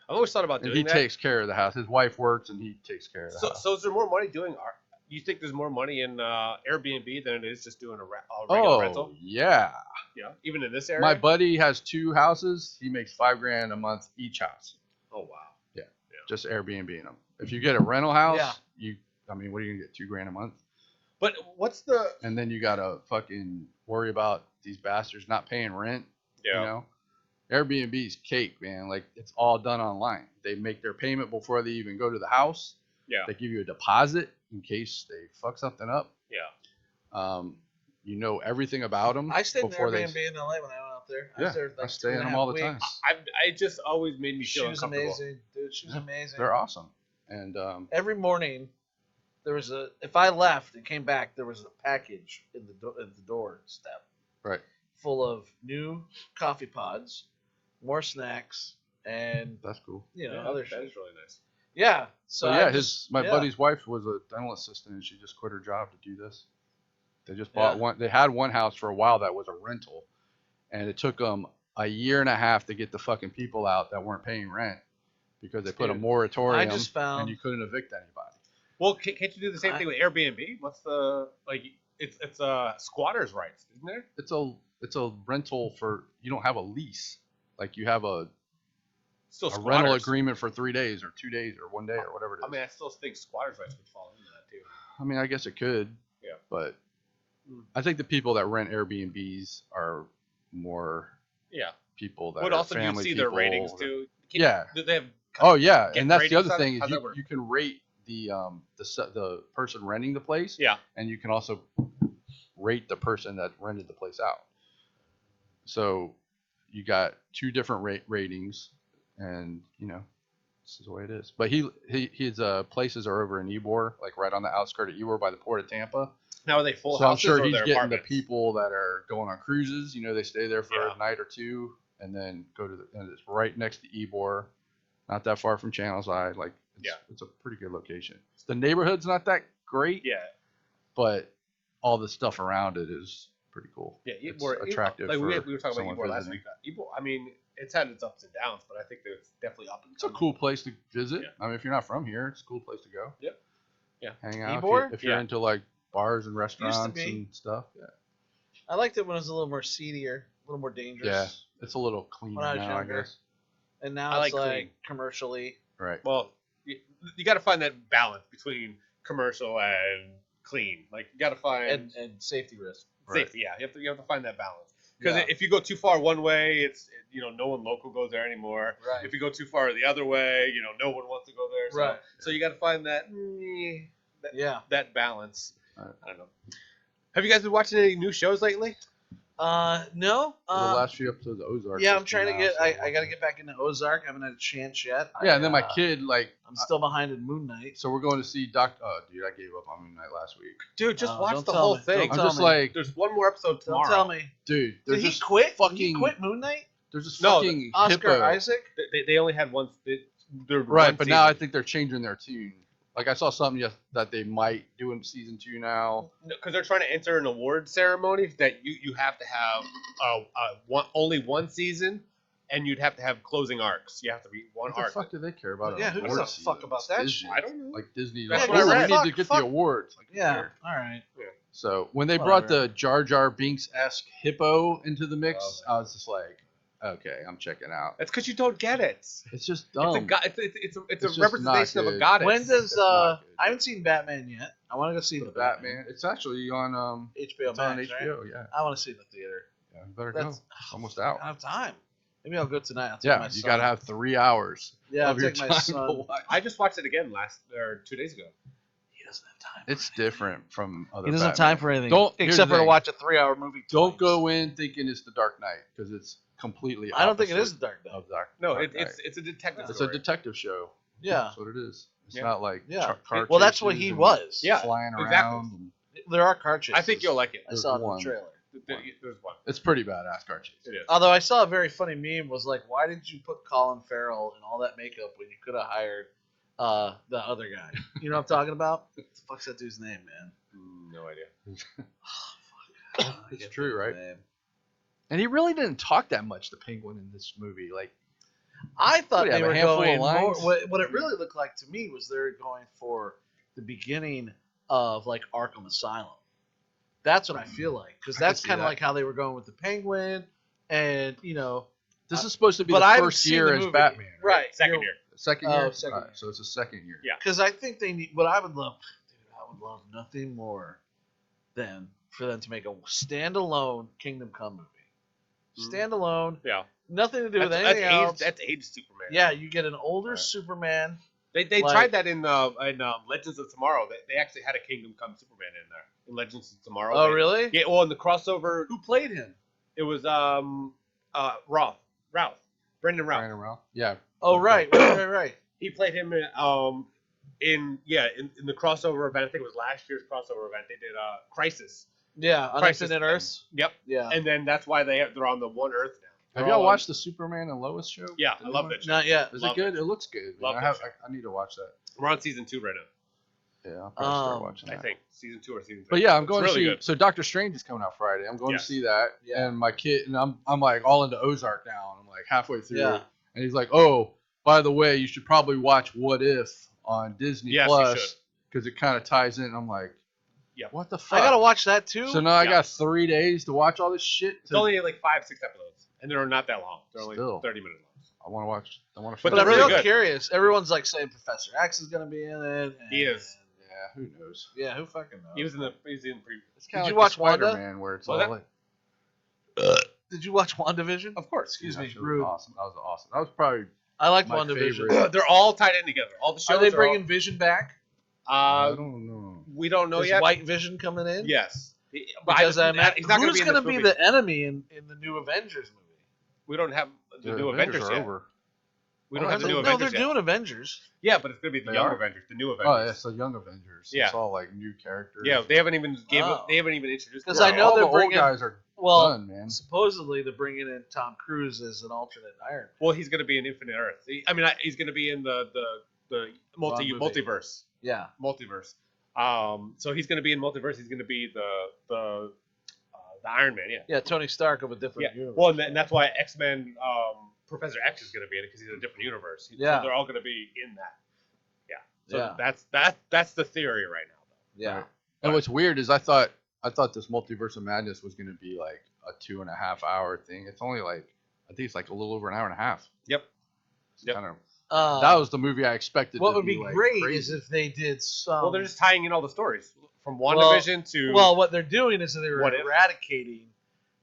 I've always thought about And doing he that. takes care of the house. His wife works and he takes care of the house. So is there more money doing art? You think there's more money in Airbnb than it is just doing a regular rental? Yeah. Yeah, even in this area. My buddy has 2 houses. He makes $5,000 a month each house. Oh wow. Just Airbnb them. If you get a rental house, Yeah. what are you gonna get? $2,000 a month? But what's the? And then you gotta fucking worry about these bastards not paying rent. Airbnb's cake, man. Like, it's all done online. They make their payment before they even go to the house. Yeah. They give you a deposit in case they fuck something up. Yeah. You know everything about them. I stayed in before Airbnb in LA when I went out there. I Yeah, was there I like stay in 2.5 them all the weeks. time. I just always made me feel She was uncomfortable. amazing, dude. She was amazing. They're awesome. And Every morning, there was if I left and came back, there was a package in the door step. Right. Full of new coffee pods, more snacks, and that's cool. other That shit. is really nice. Yeah. So So yeah, my buddy's wife was a dental assistant and she just quit her job to do this. They just bought one. They had one house for a while that was a rental, and it took them a year and a half to get the fucking people out that weren't paying rent because they put a Dude, moratorium I just found- and you couldn't evict anybody. Well, can't you do the same thing with Airbnb? What's the It's squatters' rights, isn't there? It's a rental for, you don't have a lease. Like, you have a Still rental squatters. agreement for 3 days or 2 days or 1 day or whatever it is. I mean, I still think squatters' rights would fall into that too. I mean, I guess it could. Yeah. But I think the people that rent Airbnbs are more Yeah. people that But are also, do you family see their people ratings or- too? Yeah. Do they have? Oh yeah, get and that's the ratings other on it? thing is How's that work? you can rate the person renting the place. Yeah. And you can also rate the person that rented the place out. So you got 2 different ratings, and this is the way it is. But his places are over in Ybor, like right on the outskirts of Ybor by the port of Tampa. Now are they full So I'm houses sure or he's they're getting apartments? the people that are going on cruises. They stay there for Yeah. a night or 2 and then go to and it's right next to Ybor, not that far from Channelside. Like, it's a pretty good location. The neighborhood's not that great, Yeah. but all the stuff around it is pretty cool. Yeah, It's Ybor, attractive. Like we for were talking someone about Ybor last visiting. week. Ybor, I mean, it's had its ups and downs, but I think that it's definitely up and It's a coming. cool place to visit. Yeah. I mean, if you're not from here, it's a cool place to go. Yep. Yeah. Hang out. Ybor? If you're Yeah. into like bars and restaurants be. and stuff. Yeah. I liked it when it was a little more seedier, a little more dangerous. Yeah. It's a little cleaner When I was now, I younger. guess. And now I it's like like clean. commercially. Right. Well, you got to find that balance between commercial and clean. Like, you got to find And safety risk. safety. Yeah, you have to find that balance. Because Yeah. if you go too far one way, it's no one local goes there anymore. Right. If you go too far the other way, no one wants to go there. So, Right. So you got to find that Yeah. that balance. Right. I don't know. Have you guys been watching any new shows lately? No. For the last few episodes of Ozark. Yeah, I'm just trying to came get. out, so I got to get back into Ozark. I haven't had a chance yet. Yeah, and then my kid I'm still behind in Moon Knight. So we're going to see Doctor. Oh, dude, I gave up on Moon Knight last week. Dude, just watch don't the tell whole me. thing. Don't I'm tell just me. like, There's one more episode tomorrow. Don't tell me. dude. Did There's he this quit? Fucking. Did he quit Moon Knight? There's this No, fucking Oscar hippo. Isaac. They only had one. Right, but now I think they're changing their tune. Like I saw something that they might do in season 2 now. because they're trying to enter an award ceremony that you have to have only one season, and you'd have to have closing arcs. You have to be one What the arc. fuck do they care about? Yeah, an who gives award a season? fuck about It's that Disney. shit? I don't know. Like Disney. That's Like, what I oh, read. we need to Fuck, get fuck. the awards. Like, Yeah. weird. All right. So when they brought Whatever. the Jar Jar Binks-esque hippo into the mix, Oh, I was just like, okay, I'm checking out. That's because you don't get it. It's just dumb. It's It's a just representation not of a good. goddess. When does not good. I haven't seen Batman yet. I want to go see the the Batman? It's actually on HBO it's on Max, right? HBO. Yeah, I want to see it in the theater. yeah, you better That's- go. It's almost I out. don't have time. Maybe I'll go tonight. I'll take Yeah, my you son. gotta have 3 hours Yeah, I'll of your take my time to son. watch. I just watched it again 2 days ago. He doesn't have time. It's different from other. He doesn't have Batman. time for anything. Don't- here's except the for to thing. watch a 3-hour movie. Don't twice. go in thinking it's the Dark Knight because it's completely. I don't think it opposite is the Dark Knight. of Dark. No, Dark Knight. it's a detective It's a story. detective show. Yeah. That's what it is. It's Yeah. not like Yeah. car Well, that's what chases he and was. Yeah, flying exactly. around. And There are car chases. I think you'll like it. I saw it in the one. trailer. There's one. it's pretty badass car chase. It is. Although I saw a very funny meme was like, why did you put Colin Farrell in all that makeup when you could have hired the other guy? You know what I'm talking about? What the fuck's that dude's name, man? No idea. It's true, right? Name. And he really didn't talk that much, the Penguin, in this movie. Like, I thought What do you they have, a were handful of going more. lines? What it really looked like to me was they were going for the beginning of like Arkham Asylum. That's what I feel like because I can that's see kind of that. like how they were going with the Penguin, and this is supposed to be but the I haven't first seen year the as movie. Batman, right? Second year. Second Oh, year. second Alright, year. so it's a second year. Yeah. Because I think they need. What I would love, dude, I would love nothing more than for them to make a standalone Kingdom Come movie. Standalone, Yeah. nothing to do with That's anything else. That's age Superman. Yeah, you get an older Right. Superman. They Like- tried that in Legends of Tomorrow. They actually had a Kingdom Come Superman in there in Legends of Tomorrow. Oh, They- really? Yeah. Well, in the crossover, Who played him? it was Ralph, Brendan Ralph. Ryan around. Yeah. Oh, right. He played him in in the crossover event. I think it was last year's crossover event. They did Crisis. Yeah, on Crisis Infinite thing. Earths. Yep. Yeah. And then that's why they're on the one Earth now. Have y'all watched the Superman and Lois show? Yeah, The I new love one? that show. Not yet. Is Love it good? it. It looks good. Love man. that show. I need to watch that. We're on season 2 right now. Yeah, I'll probably start Um, watching I that. think season 2 or season 3. But yeah, I'm It's going really to see. good. So Doctor Strange is coming out Friday. I'm going Yes. to see that. Yeah. And my kid, and I'm like all into Ozark now. And I'm like halfway through. Yeah. And he's like, "Oh, by the way, you should probably watch What If on Disney Yes, you Plus should. because it kind of ties in." And I'm like, Yep. what the fuck? I gotta watch that too. So now I Yeah. got 3 days to watch all this shit. It's only like 5-6 episodes, and they're not that long. They're only Still. 30 minutes long. I want to watch. I want to. But but they're I'm really real good. curious. Everyone's like saying Professor X is gonna be in it. He is. Yeah, who knows? Yeah, who fucking knows? He was in the previous. It's kinda Did you like watch the Wanda? Spider-Man where it's Was all it? like. Did you watch WandaVision? Of course. Excuse That me, shit was rude. awesome. That was awesome. That was probably. I liked My WandaVision. favorite. They're all tied in together. All the shows Are they all- bringing Vision back? I don't know. We don't know Is yet. White Vision coming in? Yes. Because I'm he's not who's going to be the enemy in the new Avengers movie? We don't have the new Avengers are yet. over. We don't Oh, have the new no, Avengers they're yet. doing Avengers. Yeah, but it's going to be the They young are? Avengers, the new Oh, Avengers. yeah, so Young Avengers. Yeah. It's all like new characters. Yeah, they haven't even Oh. they haven't even introduced. 'Cause them I yet. know all they're the old bringing- guys are Well, done, man. supposedly they're bringing in Tom Cruise as an alternate Iron Man. Well, he's going to be in Infinite Earth. He's going to be in the movie. multiverse. Yeah. Multiverse. So he's going to be in multiverse. He's going to be the Iron Man. Yeah. Yeah, Tony Stark of a Yeah. different universe. Well, and that's why X-Men Professor X is going to be in it because he's in a different universe. Yeah. So they're all going to be in that. Yeah. So Yeah. that's the theory right now. yeah. Right. And what's weird is I thought this Multiverse of Madness was going to be like a 2.5 hour thing. It's only like I think it's like a little over an hour and a half. Yep. It's Yep. kind of that was the movie I expected. what to would be like, great crazy. is if they did some. Well, they're just tying in all the stories from WandaVision to. Well, what they're doing is that they're What If? eradicating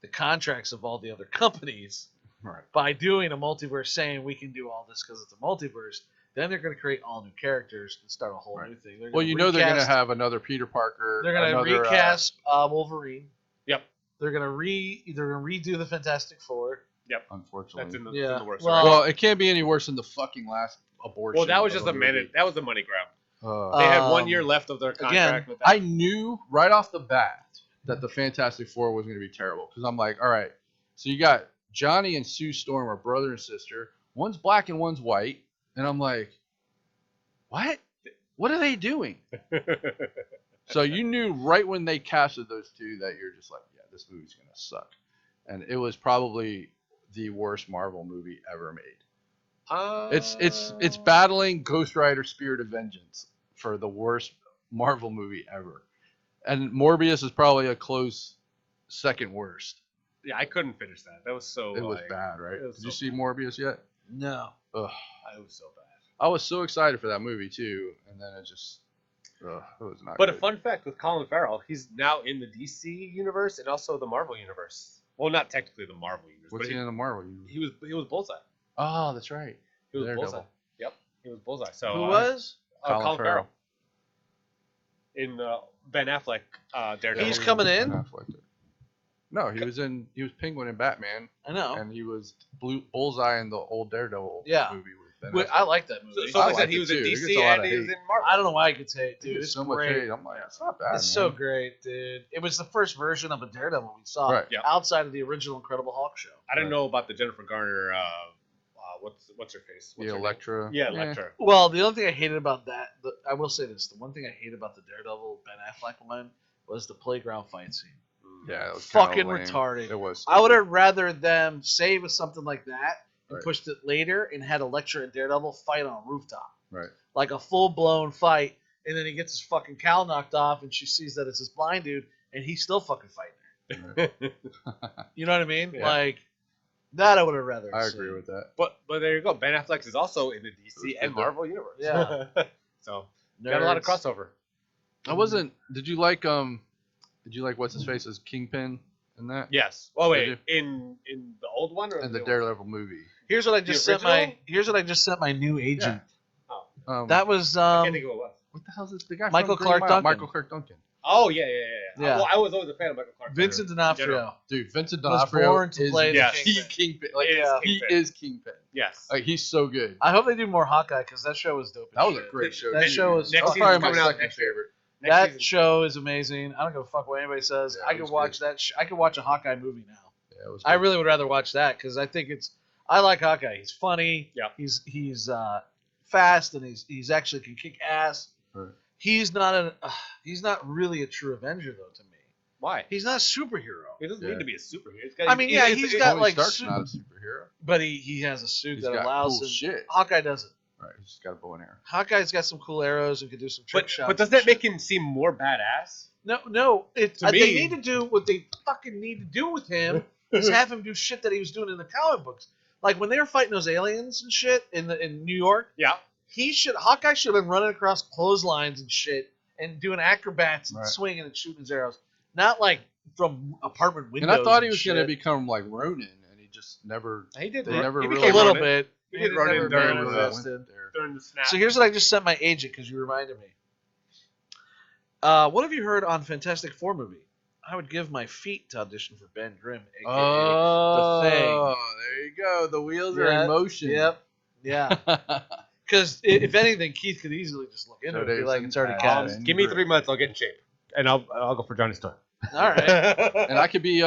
the contracts of all the other companies right. by doing a multiverse, saying we can do all this because it's a multiverse. Then they're going to create all new characters and start a whole Right. new thing. They're Well, gonna you know they're going to recast- have another Peter Parker. They're going to another, recast Wolverine. Yep. They're gonna redo the Fantastic Four. Unfortunately. That's in the, Yeah. in the works. Well- already. Well, it can't be any worse than the fucking last abortion. Well, that was just of a movie. minute. That was the money grab. Uh, They had 1 Um, year left of their again, contract. with that. I knew right off the bat that the Fantastic Four was going to be terrible because I'm like, all right, so you got Johnny and Sue Storm are brother and sister. One's black and one's white, and I'm like, what? What are they doing? So you knew right when they casted those two that you're just like, yeah, this movie's going to suck, and it was probably the worst Marvel movie ever made. It's battling Ghost Rider: Spirit of Vengeance for the worst Marvel movie ever, and Morbius is probably a close second worst. Yeah, I couldn't finish that. That was so. It was like, bad, right? it was Did you so see bad. Morbius yet? No. Ugh. It was so bad. I was so excited for that movie too, and then it just, it was not. But a good. fun fact with Colin Farrell, he's now in the DC universe and also the Marvel universe. Well, not technically the Marvel universe, What's but he in the Marvel universe? he was Bullseye. Oh, that's right. He was Daredevil. Bullseye. Yep, he was Bullseye. So Who was? Colin Farrell in Ben Affleck Daredevil. He's coming in? Ben Affleck did. No, he was Penguin in Batman, I know. and he was Bullseye in the old Daredevil Yeah. movie with Ben Wait, Affleck. I like that movie. So I they said liked he it was in too. It gets DC a lot and of he was hate. in Marvel. I don't know why I could say it, dude. Dude, It's so much great. hate. I'm like, it's not bad. It's so man. great, dude. It was the first version of a Daredevil we saw Right. Yeah. outside of the original Incredible Hulk show. I didn't know about the Jennifer Garner. What's her face? What's The her name? Electra. Yeah, Electra. Well, the only thing I hated about that, I will say this: the one thing I hate about the Daredevil Ben Affleck one was the playground fight scene. Yeah, it was kinda Fucking lame. retarded. It was. I would have rather them save us something like that and Right. pushed it later and had Electra and Daredevil fight on a rooftop, Right. like a full blown fight, and then he gets his fucking cowl knocked off, and she sees that it's this blind dude, and he's still fucking fighting her. You know what I mean? Yeah. Like that, I would have rather. I seen. agree with that. But there you go. Ben Affleck is also in the DC and Marvel universe. Yeah. So got a lot of Nerds. crossover. I wasn't. Did you like what's his face as Kingpin in that? Yes. Oh Did wait, in the old one or In the new one? Daredevil movie. Here's what I just sent my. original? Here's what I just sent my new agent. Oh, That was I can't think of what it was. what the hell is this? The guy Michael from Green Clark Mile? Duncan. Michael Clark Duncan. Oh yeah. Yeah. Well, I was always a fan of Michael Clark. Vincent in D'Onofrio. general. Dude, Vincent Was D'Onofrio born to is play the Yes. the Kingpin. Kingpin. Like, It is he Kingpin. is Kingpin. Yes. Like, he's so good. I hope they do more Hawkeye because that show was dope. as That was a shit. great show. That too. show was- Next That's season's probably my coming out second next year. favorite. Next That season. show is amazing. I don't give a fuck what anybody says. Yeah, I it could was watch good. that. I could watch a Hawkeye movie now. Yeah, it was I good. really would rather watch that because I think it's. I like Hawkeye. He's funny. Yeah. He's fast and he's actually can kick ass. Right. He's not really a true Avenger though to me. Why? He's not a superhero. He doesn't Yeah. need to be a superhero. I mean, yeah, he's got Tony like Stark's su- not a superhero. but he has a suit He's that got allows cool him. shit. Hawkeye doesn't. Right, he's just got a bow and arrow. Hawkeye's got some cool arrows and can do some trick But shots. does and that shit. make him seem more badass? No. To They me- need to do what they fucking need to do with him is have him do shit that he was doing in the comic books. Like when they were fighting those aliens and shit in New York, Yeah. Hawkeye should have been running across clotheslines and shit and doing acrobats and Right. swinging and shooting his arrows, not like from apartment windows. And I thought he was shit. going to become like Ronin, and he just never. He did. They never he really- a became little Ronin. bit. He It did Ronin never during really manifested. went there. During the snap. So here's what I just sent my agent because you reminded me. What have you heard on Fantastic Four movie? I would give my feet to audition for Ben Grimm, aka Oh, the Thing. there you go. The wheels are Yeah, in motion. Yep. Yeah. Because if anything, Keith could easily just look into So it and be like, Davidson it's already has cast. Ben Give me Grimm. 3 months, I'll get in shape, and I'll go for Johnny Storm. All right. And I could be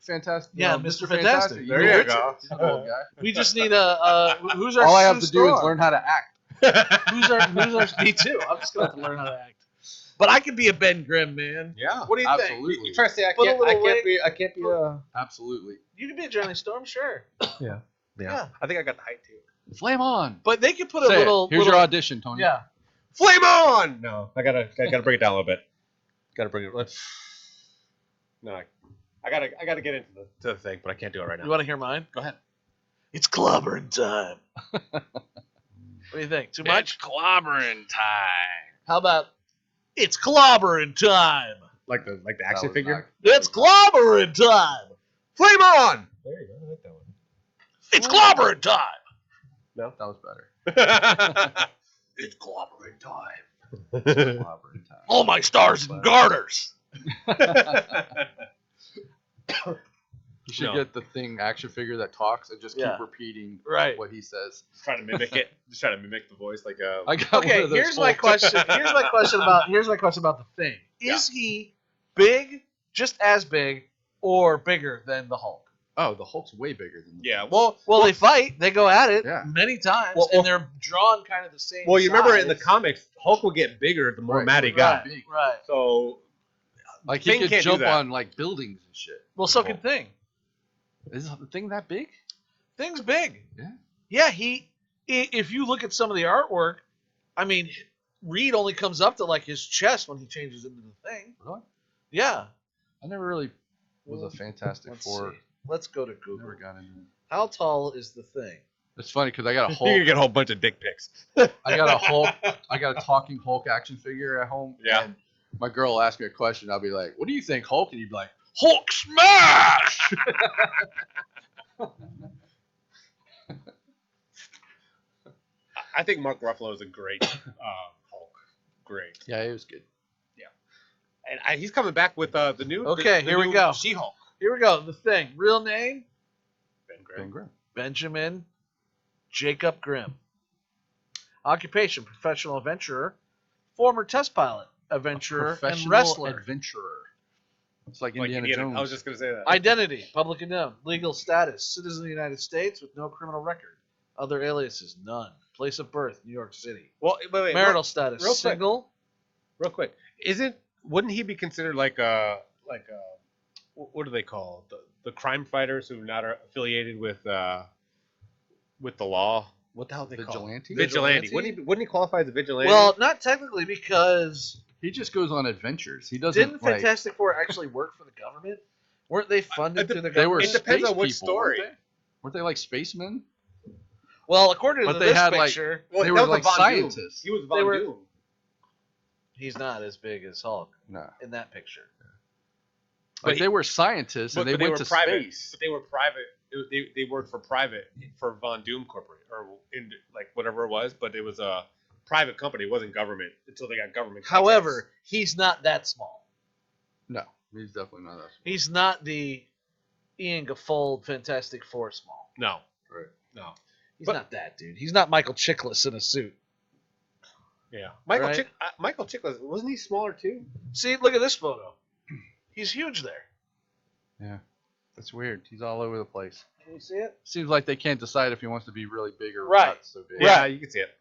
fantastic. Yeah, Mr. Fantastic. You There know you Richard. go. He's an old guy. We just need who's our All I have Sue to do is Storm? learn how to act. Who's our me too. I'm just gonna have to learn how to act. But I could be a Ben Grimm, man. Yeah. What do you think? Absolutely. You try to say Put a little wig. I can't be a. Absolutely. You could be a Johnny Storm, sure. Yeah. Yeah. I think I got the height too. Flame on. But they could put a Say it. little. Here's little, your audition, Tony. Yeah. Flame on! No, I gotta bring it down a little bit. Gotta bring it. No, I gotta get into the thing, but I can't do it right You now. want to hear mine? Go ahead. It's clobbering time. What do you think? Too much? clobbering time. How about it's clobbering time? Like the That action was figure. It's clobbering time. Flame on! There you go. I like that one. It's clobbering time. No, That was better. It's clobbering time. Clobbering time. All my stars and garters. You should No. get the Thing action figure that talks and just Yeah. keep repeating Right. what he says. Just trying to mimic it. Just trying to mimic the voice like I got one Okay, of those here's my Hulk- question. Here's my question about the Thing. Is he big, just as big, or bigger than the Hulk? Oh, the Hulk's way bigger than the Yeah. Hulk. Well, they fight. They go at it Yeah. many times, Well- and they're drawn kind of the same. Well, you remember in the size. comics, Hulk would get bigger the more Right. mad he got. Right, right. So Like he Thing could can't do jump that. on like buildings and shit. Well, so Hulk. can Thing. Is the Thing that big? Thing's big. Yeah. Yeah, if you look at some of the artwork, I mean, Reed only comes up to like his chest when he changes into the Thing. Really? Yeah. I never really was a Fantastic Let's Four. see. Let's go to Google. Never got into it. How tall is the Thing? It's funny because I got a you're gonna Hulk. get a whole bunch of dick pics. I got a Hulk. I got a talking Hulk action figure at home. Yeah. And my girl will ask me a question. I'll be like, "What do you think, Hulk?" And you'd be like, "Hulk smash!" I think Mark Ruffalo is a great Hulk. Great. Yeah, it was good. And he's coming back with the new. Okay, the here we new go. She-Hulk. Here we go. The Thing. Real name? Ben Grimm. Ben Grimm. Benjamin Jacob Grimm. Occupation: professional adventurer, former test pilot, adventurer, and Professional wrestler. adventurer. It's like Like Indiana Indiana- Jones. I was just gonna say that. Identity: public unknown. Legal status: citizen of the United States with no criminal record. Other aliases: none. Place of birth: New York City. Well, wait, Marital status: real quick. single. real quick. Wouldn't he be considered like a what do they call it? The crime fighters who are not affiliated with the law? What the hell are they Vigilante? called? Vigilante. Wouldn't he qualify as a vigilante? Well, not technically because He just goes on adventures. He doesn't. didn't Fantastic Four actually work for the government? Weren't they funded through the They were government? It depends space on which people, story. Weren't they like spacemen? Well, according But to they this had, like- picture, Well, They that were was like Von Doom. scientists. He was They Von were- Doom. he's not as big as Hulk No. in that picture. But Like they were scientists and But they they went were to private. space. But they were private. They worked for Von Doom Corporate or in like whatever it was. But it was a private company. It wasn't government until they got government. However, contracts. he's not that small. No, he's definitely not that. He's not the Ian Gaffold Fantastic Four small. no, Right. no. He's But- not that dude. He's not Michael Chiklis in a suit. Yeah, Right. Michael Chiklis wasn't he smaller too? See, look at this photo. He's huge there. Yeah, that's weird. He's all over the place. Can you see it? Seems like they can't decide if he wants to be really big or Right. not so big. Yeah, you can see it.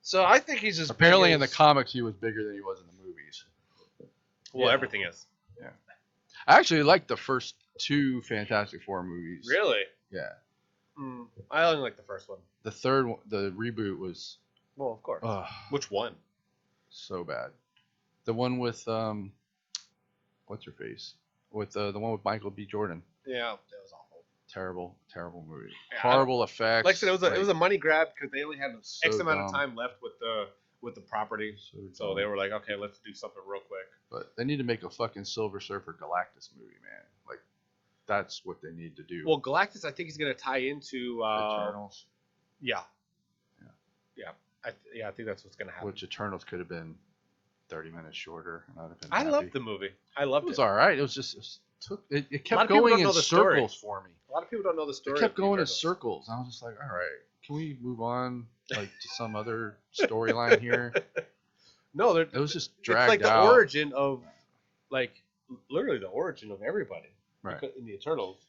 So I think he's as Apparently, big in the as- comics, he was bigger than he was in the movies. Well, Yeah. everything is. I actually liked the first two Fantastic Four movies. Really? Yeah. I only like the first one. The third one, the reboot was Well, of course. oh, Which one? so bad. The one with what's her face? With the one with Michael B. Jordan. Yeah, that was awful. Terrible, terrible movie. Yeah, Horrible effects. Like I said, it was a money grab because they only had So X amount of dumb. time left with the property, so dumb. they were like, okay, let's do something real quick. But they need to make a fucking Silver Surfer Galactus movie, man. Like, that's what they need to do. Well, Galactus, I think he's gonna tie into Eternals, yeah, Yeah. I think that's what's gonna happen. which Eternals could have been 30 minutes shorter, and I'd have been I happy. loved the movie. I It loved was it. all right. It was just it lot of kept people going don't in know the story. circles for me. A lot of people don't know the story. It kept of the going in Eternals. circles. I was just like, all right, can we move on like to some other storyline here? No, It was just it's dragged like the out. origin of, like, literally the origin of everybody Right. in the Eternals.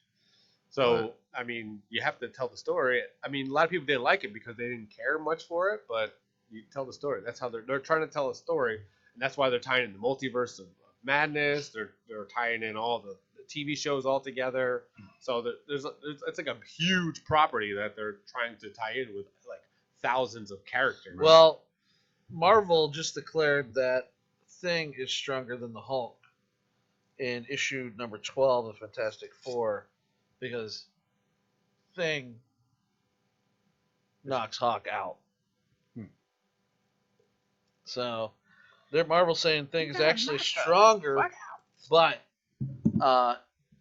So, I mean, you have to tell the story. I mean, a lot of people didn't like it because they didn't care much for it, but you tell the story. That's how they're trying to tell a story, and that's why they're tying in the multiverse of madness. They're tying in all the TV shows all together. So it's like a huge property that they're trying to tie in with like thousands of characters. Well, Marvel just declared that Thing is stronger than the Hulk in issue number 12 of Fantastic Four because Thing knocks Hawk out. So, they're Marvel saying Thing is actually stronger, but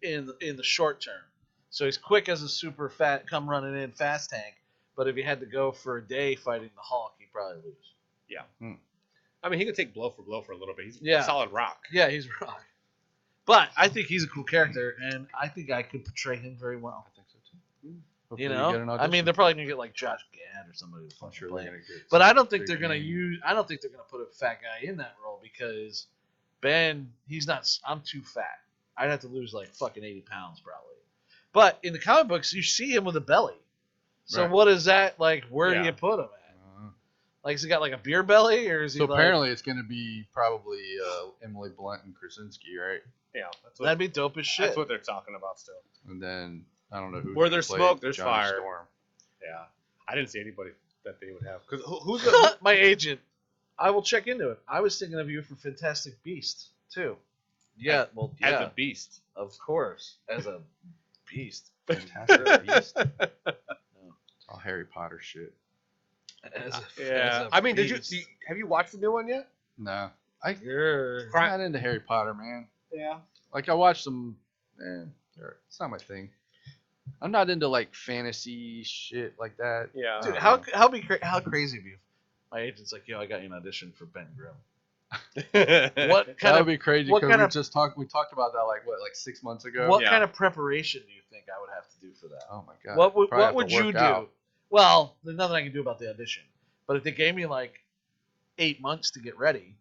in the short term. So he's quick as a super fat come running in fast tank, but if he had to go for a day fighting the Hulk, he'd probably lose. I mean, he could take blow for a little bit. He's Yeah. solid rock. Yeah, he's rock. But I think he's a cool character, and I think I could portray him very well. I think so too. You Hopefully know, get an I mean, audition. they're probably gonna get like Josh Gad or somebody to I'm fucking sure play they're it. gonna get. But some I don't think big they're gonna name. use. I don't think they're gonna put a fat guy in that role because Ben, he's not. I'm too fat. I'd have to lose like fucking 80 pounds probably. But in the comic books, you see him with a belly. So Right. what is that like? Where do Yeah. you put him at? Uh, Like, has he got like a beer belly, or is he So like? apparently it's gonna be probably Emily Blunt and Krasinski, right? Yeah, that's what, That'd be dope as shit. that's what they're talking about still. And then I don't know who. Where there's played smoke, there's Johnny fire. Storm. Yeah, I didn't see anybody that they would have. Because who's the My agent. I will check into it. I was thinking of you for Fantastic Beast too. Yeah, well, as yeah, a beast? of course, as a beast. Fantastic Beast. It's all Harry Potter shit. As a, Yeah, as a I mean, beast. have you watched the new one yet? No, You're- I'm not into Harry Potter, man. Yeah. Like I watched some. It's not my thing. I'm not into like fantasy shit like that. Yeah. Dude, Uh, how crazy of you? My agent's like, yo, I got you an audition for Ben Grimm. what? What That kind would of be crazy what because kind we of- just talked. We talked about that like 6 months ago. what Yeah. kind of preparation do you think I would have to do for that? Oh my god. What would Probably what have would to you work do? out. Well, there's nothing I can do about the audition. But if they gave me like 8 months to get ready,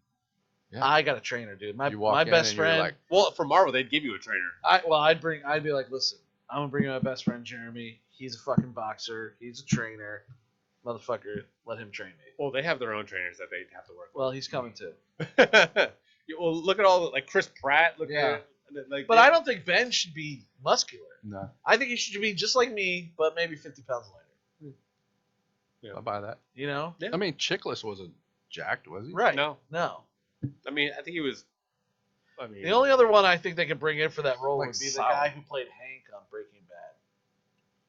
Yeah. I got a trainer, dude. My You walk my in best and you're friend. like, Well, for Marvel, they'd give you a trainer. I'd be like, listen, I'm gonna bring in my best friend Jeremy. He's a fucking boxer. He's a trainer. Motherfucker, let him train me. Well, they have their own trainers that they have to work Well, he's coming too. with. Well, look at all the, like Chris Pratt. Look Yeah. at like. But I don't think Ben should be muscular. no, I think he should be just like me, but maybe 50 pounds lighter. Yeah. I'll buy that. You know? Yeah. I mean, Chickless wasn't jacked, was he? Right. No, No. I mean, I think he was. I mean, The only other one I think they could bring in for that role Like would be the solid. guy who played Hank on Breaking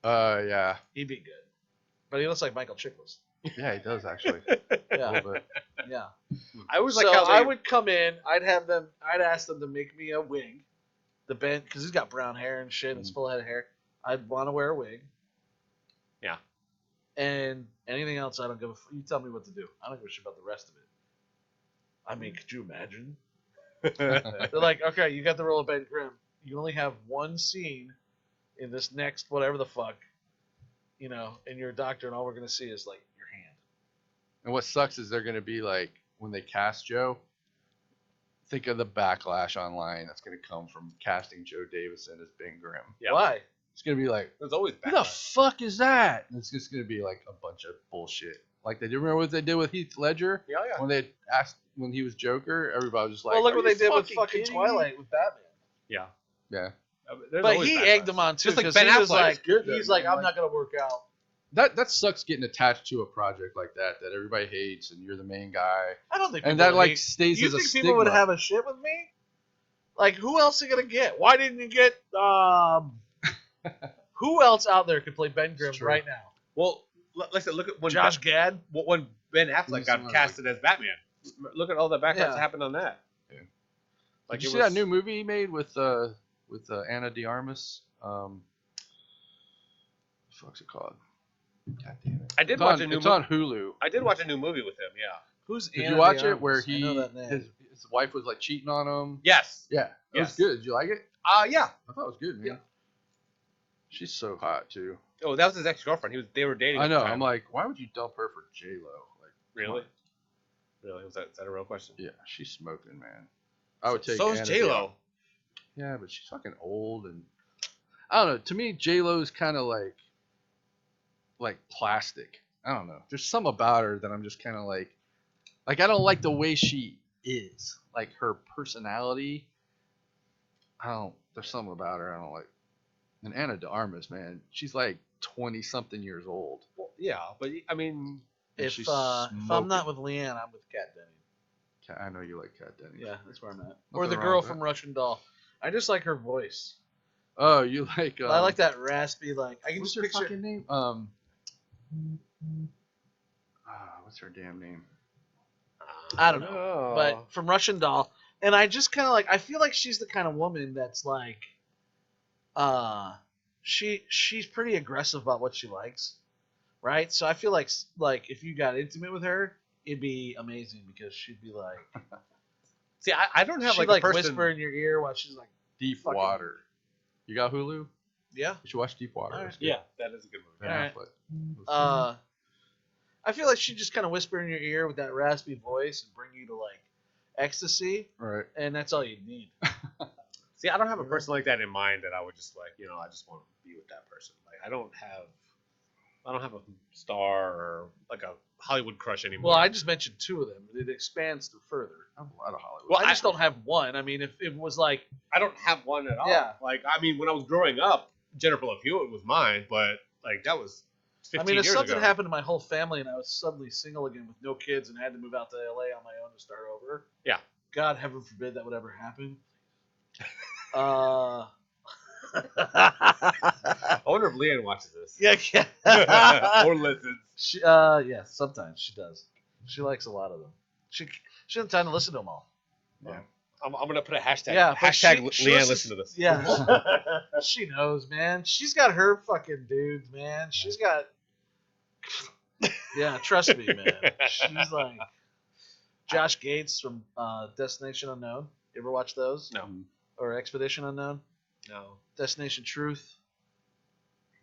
Bad. Yeah. He'd be good. But he looks like Michael Chiklis. Yeah, he does actually. Yeah. A little bit. Yeah. I was So like, how I they- would come in. I'd ask them to make me a wig. The Ben, because he's got brown hair and shit, and it's full head of hair. I'd want to wear a wig. Yeah. And anything else, I don't give a. You tell me what to do. I don't give a shit about the rest of it. I mean, could you imagine? They're like, okay, you got the role of Ben Grimm. You only have one scene in this next whatever the fuck, you know, and you're a doctor, and all we're gonna see is like your hand. And what sucks is they're gonna be like when they cast Joe. Think of the backlash online that's gonna come from casting Joe Davison as Ben Grimm. Yeah. Why? It's gonna be like, There's always who the backlash. fuck is that? And it's just gonna be like a bunch of bullshit. Like they remember what they did with Heath Ledger Yeah, yeah. when they asked when he was Joker. Everybody was just like, well, look "Are what they you did with fucking fucking kidding me?" Twilight with Batman. Yeah. Yeah, There's But always he backlash. egged him on too Just like because Ben he was Affleck. like, It's good, though, he's like, man. I'm not gonna work out. that sucks getting attached to a project like that everybody hates and you're the main guy. I don't think. And people that like hate- stays You as a think stigma. people would have a shit with me? Like, who else are you gonna get? Why didn't you get who else out there could play Ben Grimm true. right now? Well, listen. Look at when Josh Gad. when Ben Affleck Listen, got like- casted as Batman. Look at all the backlash Yeah. that happened on that. Yeah. Like Did you it see was- that new movie he made with Anna de Armas? What's it called? God damn it! I did It's watch on, a new. It's movie. on Hulu. I did watch a new movie with him. Yeah. Who's Did Anna you watch de it where Armas? I know that name. his wife was like cheating on him? Yes. Yeah, it Yes. was good. Did you like it? Yeah. I thought it was good, man. Yeah. She's so hot too. Oh, that was his ex-girlfriend. They were dating. I at the know. time. I'm like, why would you dump her for J Lo? Like, really. Really? Is that a real question? yeah, she's smoking, man. I would take. So is Anna J de Lo. Armas. Yeah, but she's fucking old and I don't know. To me, J Lo's kind of like plastic. I don't know. There's some about her that I'm just kind of like I don't like the way she is. Like her personality. There's something about her I don't like. And Anna de Armas, man, she's like 20 something years old. Well, yeah, but I mean, And If she's I'm smoking. not with Leanne, I'm with Kat Denny. I know you like Kat Denny. Yeah, that's where I'm at. Or Nothing the wrong girl with from that. Russian Doll. I just like her voice. Oh, you like? I like that raspy, like I can What's just her picture. fucking name? What's her damn name? I don't know, Oh. but from Russian Doll, and I just kind of like I feel like she's the kind of woman that's like, she's pretty aggressive about what she likes, right? So I feel like if you got intimate with her, it'd be amazing because she'd be like, see, I don't have she'd like a person. whisper in your ear while she's like Deep Fucking- Water. You got Hulu? Yeah. You should watch Deep Water. Alright. It's good. Yeah, that is a good movie. Ben Alright. Affleck. I feel like she just kind of whisper in your ear with that raspy voice and bring you to like ecstasy, Right. and that's all you need. See, I don't have a person like that in mind that I would just like, I just want to be with that person. Like, I don't have a star or like a Hollywood crush anymore. Well, I just mentioned two of them. It expands to further. I have a lot of Hollywood. Well, I just don't have one. I mean, if it was like, I don't have one at all. Yeah. Like, I mean, when I was growing up, Jennifer Love Hewitt was mine, but like that was 15 I mean, if years something ago. happened to my whole family and I was suddenly single again with no kids and had to move out to LA on my own to start over. Yeah. God, heaven forbid that would ever happen. I wonder if Leanne watches this. yeah. Or listens. She, yeah, sometimes she does. She likes a lot of them. She doesn't have time to listen to them all. Yeah. I'm gonna put a hashtag. Yeah, but hashtag she Leanne, listens- listen to this. Yeah. She knows, man. She's got her fucking dudes, man. She's got. Yeah, trust me, man. She's like Josh Gates from Destination Unknown. You ever watch those? No. Or Expedition Unknown? No. Destination Truth?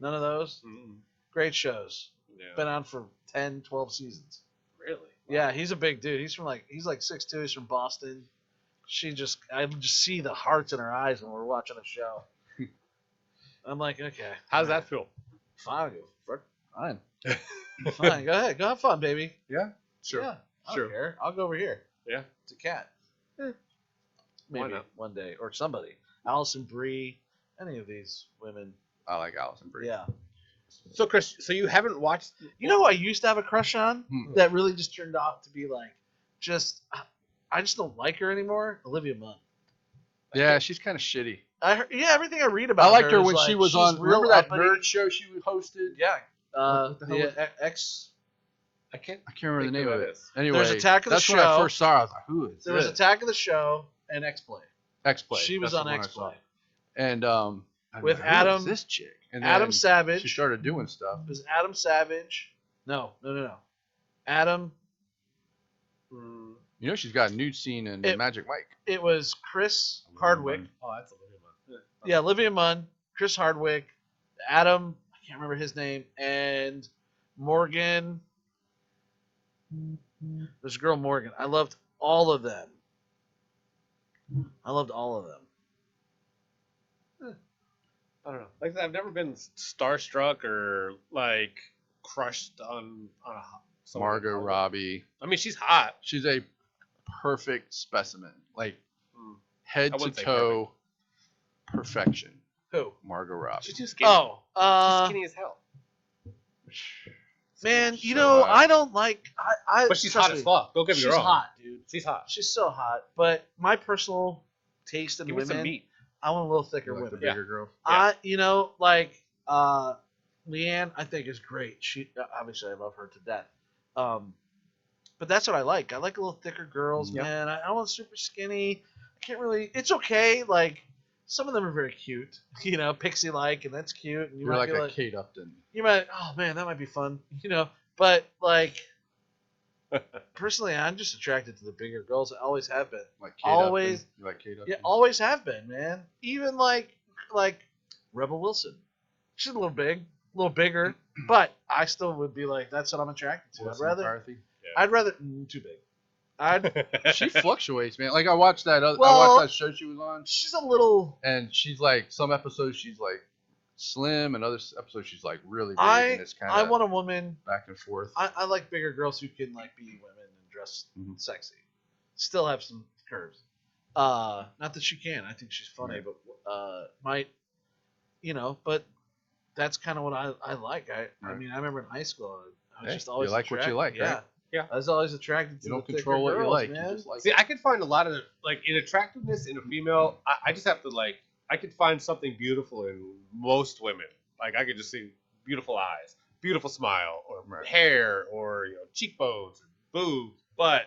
None of those? Mm-mm. Great shows. Yeah. Been on for 10, 12 seasons. Really? Yeah, he's a big dude. He's like 6'2". He's from Boston. I just see the hearts in her eyes when we're watching a show. I'm like, okay. How does that feel? Fine. Fine. Fine. Go ahead. Go have fun, baby. Yeah. Sure. Yeah. I Sure. don't care. I'll go over here. Yeah. It's a cat. Why Maybe not? one day. Or somebody. Allison Brie. Any of these women. I like Allison Brie. Yeah. So Chris, you haven't watched? You know who I used to have a crush on Hmm. that really just turned out to be like, I just don't like her anymore? Olivia Munn. Yeah, she's kind of shitty. Everything I read about I liked her is when like, she was she's on. real Remember that uppity. nerd show she hosted? Yeah. What the hell was- X. I can't. I can't remember the think name who of that it. is. Anyway, There's Attack of the that's when I Show. first saw her. I was like, who is There was this? Attack of the Show and X Play. X-Play. She was That's on the one I X saw. Play. And I'm With like, who is Adam- this chick? And Adam then Savage. She started doing stuff. It was Adam Savage. No. Adam. Mm, You know, she's got a nude scene in It- Magic Mike. It was Chris Hardwick. oh, that's Olivia Munn. Yeah, Olivia Munn, Chris Hardwick, Adam. I can't remember his name, and Morgan. There's a girl Morgan. I loved all of them. I don't know. Like I've never been starstruck or like crushed on someone Margot else. Robbie. I mean, she's hot. She's a perfect specimen. Like Mm. head I to wouldn't say toe perfection. Who? Margot Robbie. She's too skinny. Oh, She's skinny as hell. man, you So know, hot. I don't like. I But she's trust hot as me, fuck. Don't get me She's wrong. hot, dude. She's hot. She's so hot. But my personal taste in Give me some women, meat. I want a little thicker You like the women. bigger girl. Leanne, I think is great. She obviously I love her to death. But that's what I like. I like a little thicker girls, Yeah. man. I don't want super skinny. I can't really. It's okay. Like some of them are very cute, pixie like, and that's cute. And you You're might like be a Kate Upton. you might, oh man, that might be fun, But like, personally, I'm just attracted to the bigger girls. I always have been. Like Kate Always- Upton. You like Kate Upton? Yeah, always have been, man. Even like Rebel Wilson. She's a little bigger, but I still would be like, that's what I'm attracted to. Melissa I'd rather, McCarthy. too big. She fluctuates, man. Like I watched that. I Well- watched that show she was on, She's a little. and she's like some episodes she's like slim, and other episodes she's like really big, and it's kind I of want a woman. back and forth. I like bigger girls who can like be women and dress Mhm. sexy, still have some curves. Not that she can. I think she's funny, Right. but but that's kind of what I like. I Right. mean, I remember in high school, I was Hey, just always you like what you like, yeah. right? Yeah. I was always attracted to You don't the control thicker what you girls, like. man. You just like See, I could find a lot of like in attractiveness in a female. I just have to like. I could find something beautiful in most women. Like I could just see beautiful eyes, beautiful smile, or Right. hair, or cheekbones, boobs, butt,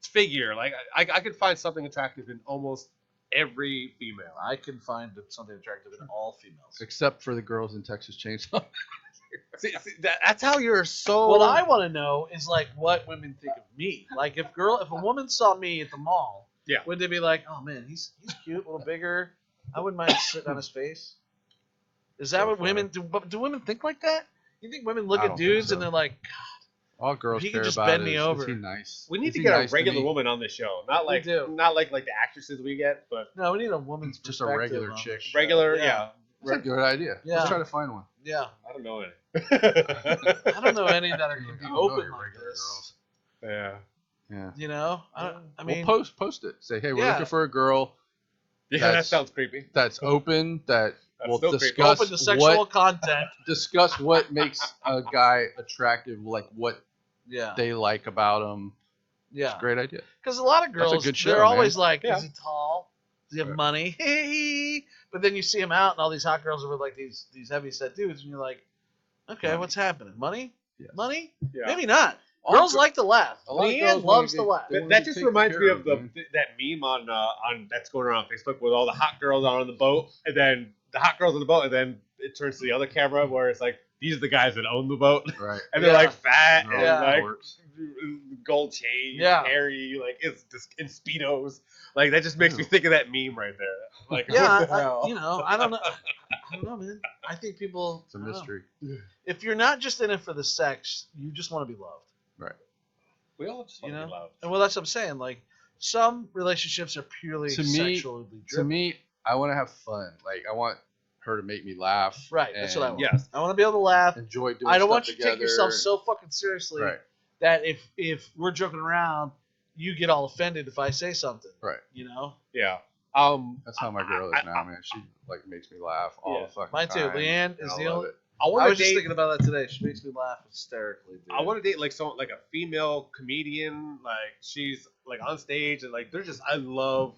figure. Like I could find something attractive in almost every female. I can find something attractive in all females. except for the girls in Texas Chainsaw. See, that's how you're so. What I want to know is like what women think of me. Like if a woman saw me at the mall, Yeah. would they be like, "Oh man, he's cute, a little bigger, I wouldn't mind sitting on his face. Is that So what funny. women do? Do women think like that? You think women look I at don't think dudes so. and they're like, All girls he could care just about bend is, me is over. he nice? We need Is to he get nice a to regular me? woman on this show, not We like do. not like the actresses we get, but no, we need a woman's Just a perspective regular on chick. this show. regular. Yeah. Yeah, That's a good idea. Yeah. Let's try to find one. Yeah. I don't know any. I don't know any that are gonna I be don't know open your like regular this. girls. Yeah. Yeah. You know, I mean, Well, post it. Say, hey, we're Yeah. looking for a girl Yeah, that That's- sounds creepy. that's open, that That's will still creepy. discuss open to sexual what content. discuss what makes a guy attractive, like what Yeah. they like about him. It's Yeah. a great idea. Because a lot of That's a girls, good show, they're always man. like, Yeah. is he tall? Does he have Right. money? But then you see him out, and all these hot girls are with like these heavy set dudes, and you're like, okay, Money. what's happening? Money? Yes. Money? Yeah. Maybe not. All Girls gir- like to laugh. a lot of Leanne girls wanna loves to be- laugh. they wanna That be just taken reminds me care of the man. that meme on that's going around Facebook with all the hot girls on the boat, and then the hot girls on the boat, and then it turns to the other camera where it's like these are the guys that own the boat, Right. and they're Yeah. like fat They're all and Yeah. like dorks. gold chain, Yeah. hairy, like it's just in speedos. Like that just makes me Ew. think of that meme right there. Like Yeah, what the hell? I don't know. I don't know, man. I think people. It's a I don't know. mystery. If you're not just in it for the sex, you just want to be loved. We all just want You to be know? loved. And well, that's what I'm saying. Like, some relationships are purely To me- sexually To driven. me, I want to have fun. Like I want her to make me laugh. Right, that's what I and want. Yes. I want to be able to laugh. Enjoy doing. I don't stuff want you to take together. yourself so fucking seriously Right. that if we're joking around, you get all offended if I say something. Right. You know? Yeah. That's how my girl is now, man. She like makes me laugh all Yeah. the fucking Mine too. time. Leanne and is I the love only. it. I I want was to just date. thinking about that today. She makes me laugh hysterically, dude. I want to date like someone like a female comedian. Like she's like on stage and like they're just. I love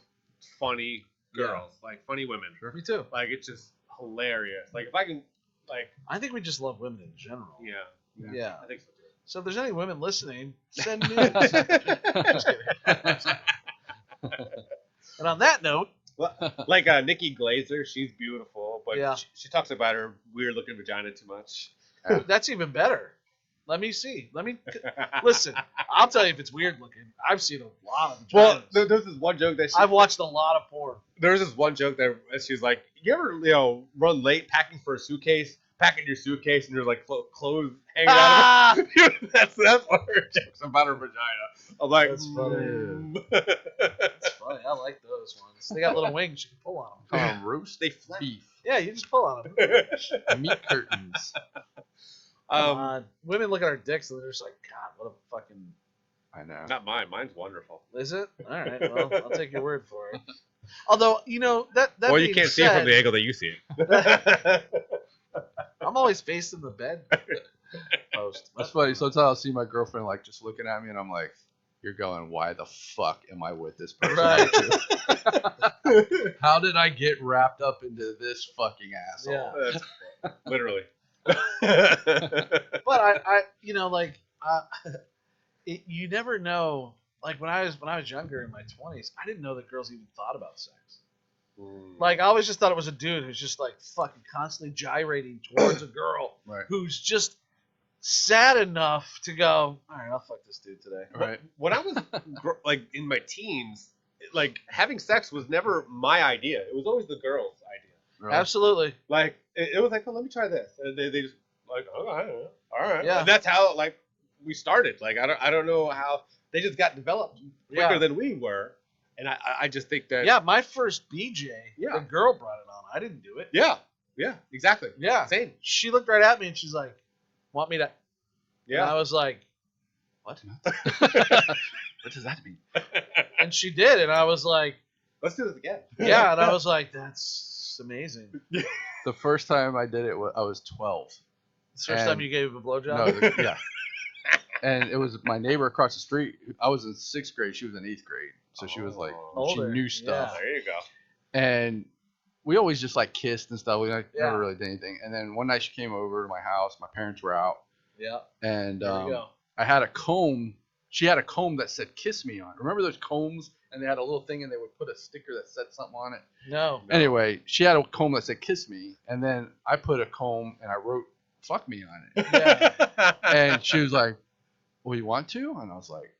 funny girls, like funny women. Me too. Like it's just hilarious. Like if I can, like I think we just love women in general. yeah, Yeah. I think so too. So if there's any women listening, send nudes. Just kidding. And on that note, Like Nikki Glazer, she's beautiful, but Yeah. she talks about her weird looking vagina too much. that's even better. Let me see. Listen. I'll tell you if it's weird looking. I've seen a lot of. Well, vaginas. there's this one joke that I've watched a lot of porn. there's this one joke that she's like, you ever run late packing for a suitcase, packing your suitcase, and there's like clothes hanging out Ah! of it. that's what her joke's about her vagina. I'm like, That's funny. That's funny. I like those ones. They got little wings. You can pull on them. Roast They flap. beef, Yeah, you just pull on them. meat curtains. Come on. Women look at our dicks and they're just like, God, what a fucking. I know. Not mine. Mine's wonderful. Is it? All right. Well, I'll take your word for it. Although, that Well, you being can't see it said, from the angle that you see it. I'm always facing the bed post. That's funny. Sometimes I'll see my girlfriend like just looking at me, and I'm like, "You're going, why the fuck am I with this person? Right. How did I get wrapped up into this fucking asshole?" Yeah. That's literally. But you never know. Like when I was younger in my 20s, I didn't know that girls even thought about sex. Like I always just thought it was a dude who's just like fucking constantly gyrating towards a girl Right. who's just sad enough to go, all right, I'll fuck this dude today. Right. When I was like in my teens, like having sex was never my idea. It was always the girl's idea. Really? Absolutely. Like it was like, oh, let me try this, and they just like, oh, all right, Yeah. And that's how like we started. Like I don't know how they just got developed quicker Yeah. than we were, and I just think that Yeah, my first BJ, Yeah. the girl brought it on. I didn't do it. yeah exactly Yeah. same She looked right at me and she's like, want me to? And I yeah. was like, what? What does that mean? And she did. And I was like, Let's do this again. yeah. And I was like, that's amazing. The first time I did it, I was 12. It's the first time And- you gave a blowjob? No, yeah. And it was my neighbor across the street. I was in 6th grade. She was in 8th grade. So she was like, Older, she knew stuff. yeah. There you go. And we always just like kissed and stuff. We like, Yeah. never really did anything. And then one night she came over to my house. My parents were out. Yeah. And There you go. I had a comb. She had a comb that said "Kiss Me" on it. Remember those combs? And they had a little thing, and they would put a sticker that said something on it. No. Anyway, she had a comb that said "Kiss Me," and then I put a comb and I wrote "Fuck me" on it. Yeah. And she was like, "Well, you want to?" And I was like,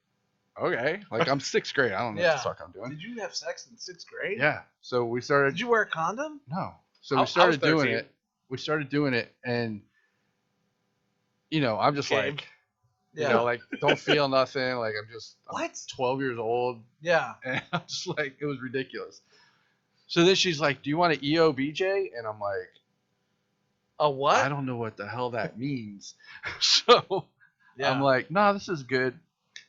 okay. Like I'm 6th grade. I don't know what the fuck I'm doing. Did you have sex in 6th grade? Yeah. So we started. Did you wear a condom? No. So I we was started doing 13. it. We started doing it, and I'm just Game. like, Yeah. like don't feel nothing. Like I'm What? 12 years old, Yeah. and I'm just like, it was ridiculous. So then she's like, "Do you want an EOBJ?" And I'm like, A what? I don't know what the hell that means. So Yeah. I'm like, "No, this is good."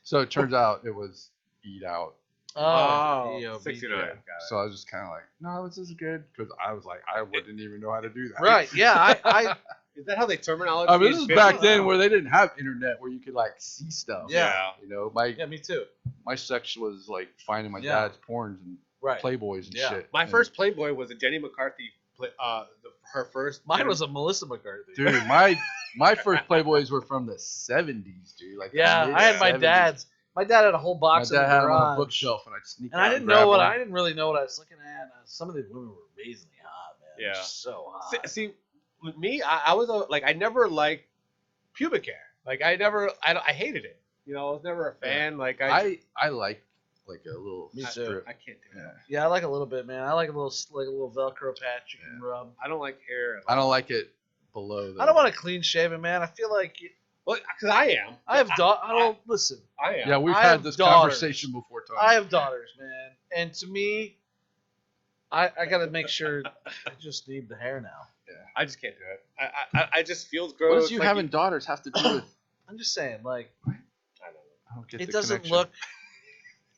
So it turns out it was eat out. Oh, Oh, 69. yeah. Got it. So I was just kind of like, "No, this is good," because I was like, I wouldn't even know how to do that. Right. Yeah. I Is that how they terminology? I mean, this is is big? back then where they didn't have internet where you could like see stuff. Yeah. My yeah. Me too. my sex was like finding my Yeah. dad's porns and Right. Playboys and Yeah. shit. My And, first Playboy was a Jenny McCarthy. Her first. Mine was a Melissa McCarthy. dude, my first Playboys were from the 70s, dude. Like the Yeah. I had my mid-70s. dad's. My dad had a whole My box dad in had the them on a garage. bookshelf, and I'd sneak And out I didn't grab know what them. I didn't really know what I was looking at. Some of these women were amazingly hot, man. Yeah. Just so hot. See, with me, I was like, I never liked pubic hair. Like, I hated it. I was never a fan. Like, I like a little Me too. strip. I can't do it. Yeah. Yeah, I like a little bit, man. I like a little Velcro patch you can rub. I don't like hair. At I don't all. like it below. I don't want a clean shaven, man. I feel like Well, because I am. I have I don't listen. I am. Yeah, we've I had have this daughters. conversation before, Tony. I have daughters, man, and to me, I gotta make sure. I just need the hair now. I just can't do it. I just feels What gross. does you like having daughters have to do with? I'm just saying, like, I don't know. I don't get it the doesn't connection. look.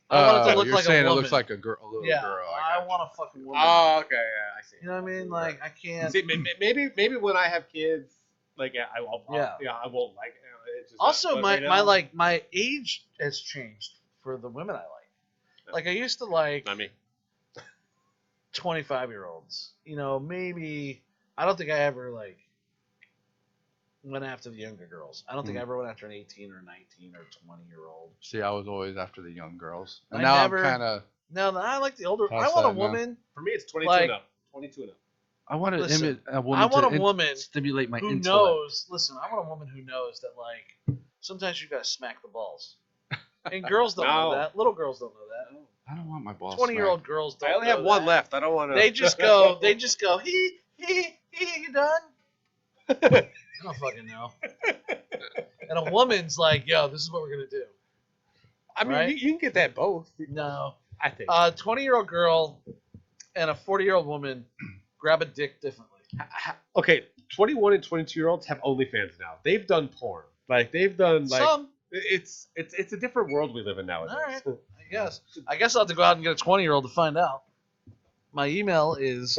I want it to look you're like saying a woman. it looks like a girl, a little yeah, girl. I want a fucking woman. Oh, okay, yeah, I see. You know what I mean? Like, I can't. See, maybe when I have kids, like I'll Yeah. I won't like. It's just Also, but my right now, my age has changed for the women I like. Like, I used to like Not me. 25-year-olds. Maybe I don't think I ever like went after the younger girls. I don't think I ever went after an 18 or 19 or 20-year-old. See, I was always after the young girls, and I now never- I'm kind of. No, I like the older. I Past want a that now. woman. For me, it's 22 Like- and up. 22 and up. I want Listen, a woman. I want to a woman stimulate my who intellect. knows. Listen, I want a woman who knows that like sometimes you gotta smack the balls, and girls don't know No. that. Little girls don't know that. I don't want my balls. 20-year-old girls don't. I only have know one that. left. I don't want to. They just go. He. You done? I don't fucking know. And a woman's like, yo, this is what we're gonna do. I mean, right? you can get that both. No. I think. 20-year-old girl and a 40-year-old woman grab a dick differently. Okay, 21 and 22-year-olds have OnlyFans now. They've done porn. Like they've done like Some. it's a different world we live in nowadays. All right. I guess I'll have to go out and get a 20-year-old to find out. My email is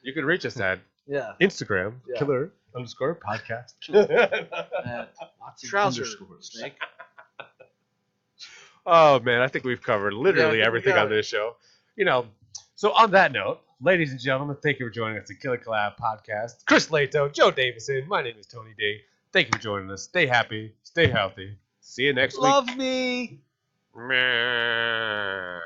You can reach us at yeah. Instagram Yeah. killer_podcast. Lots of Trouser underscores. snake. Oh man, I think we've covered literally Yeah, we everything got on it. this show. So on that note, ladies and gentlemen, thank you for joining us at Killer Collab Podcast. Chris Lato, Joe Davison, my name is Tony D. Thank you for joining us. Stay happy, stay healthy. See you next Love me. week. Meh.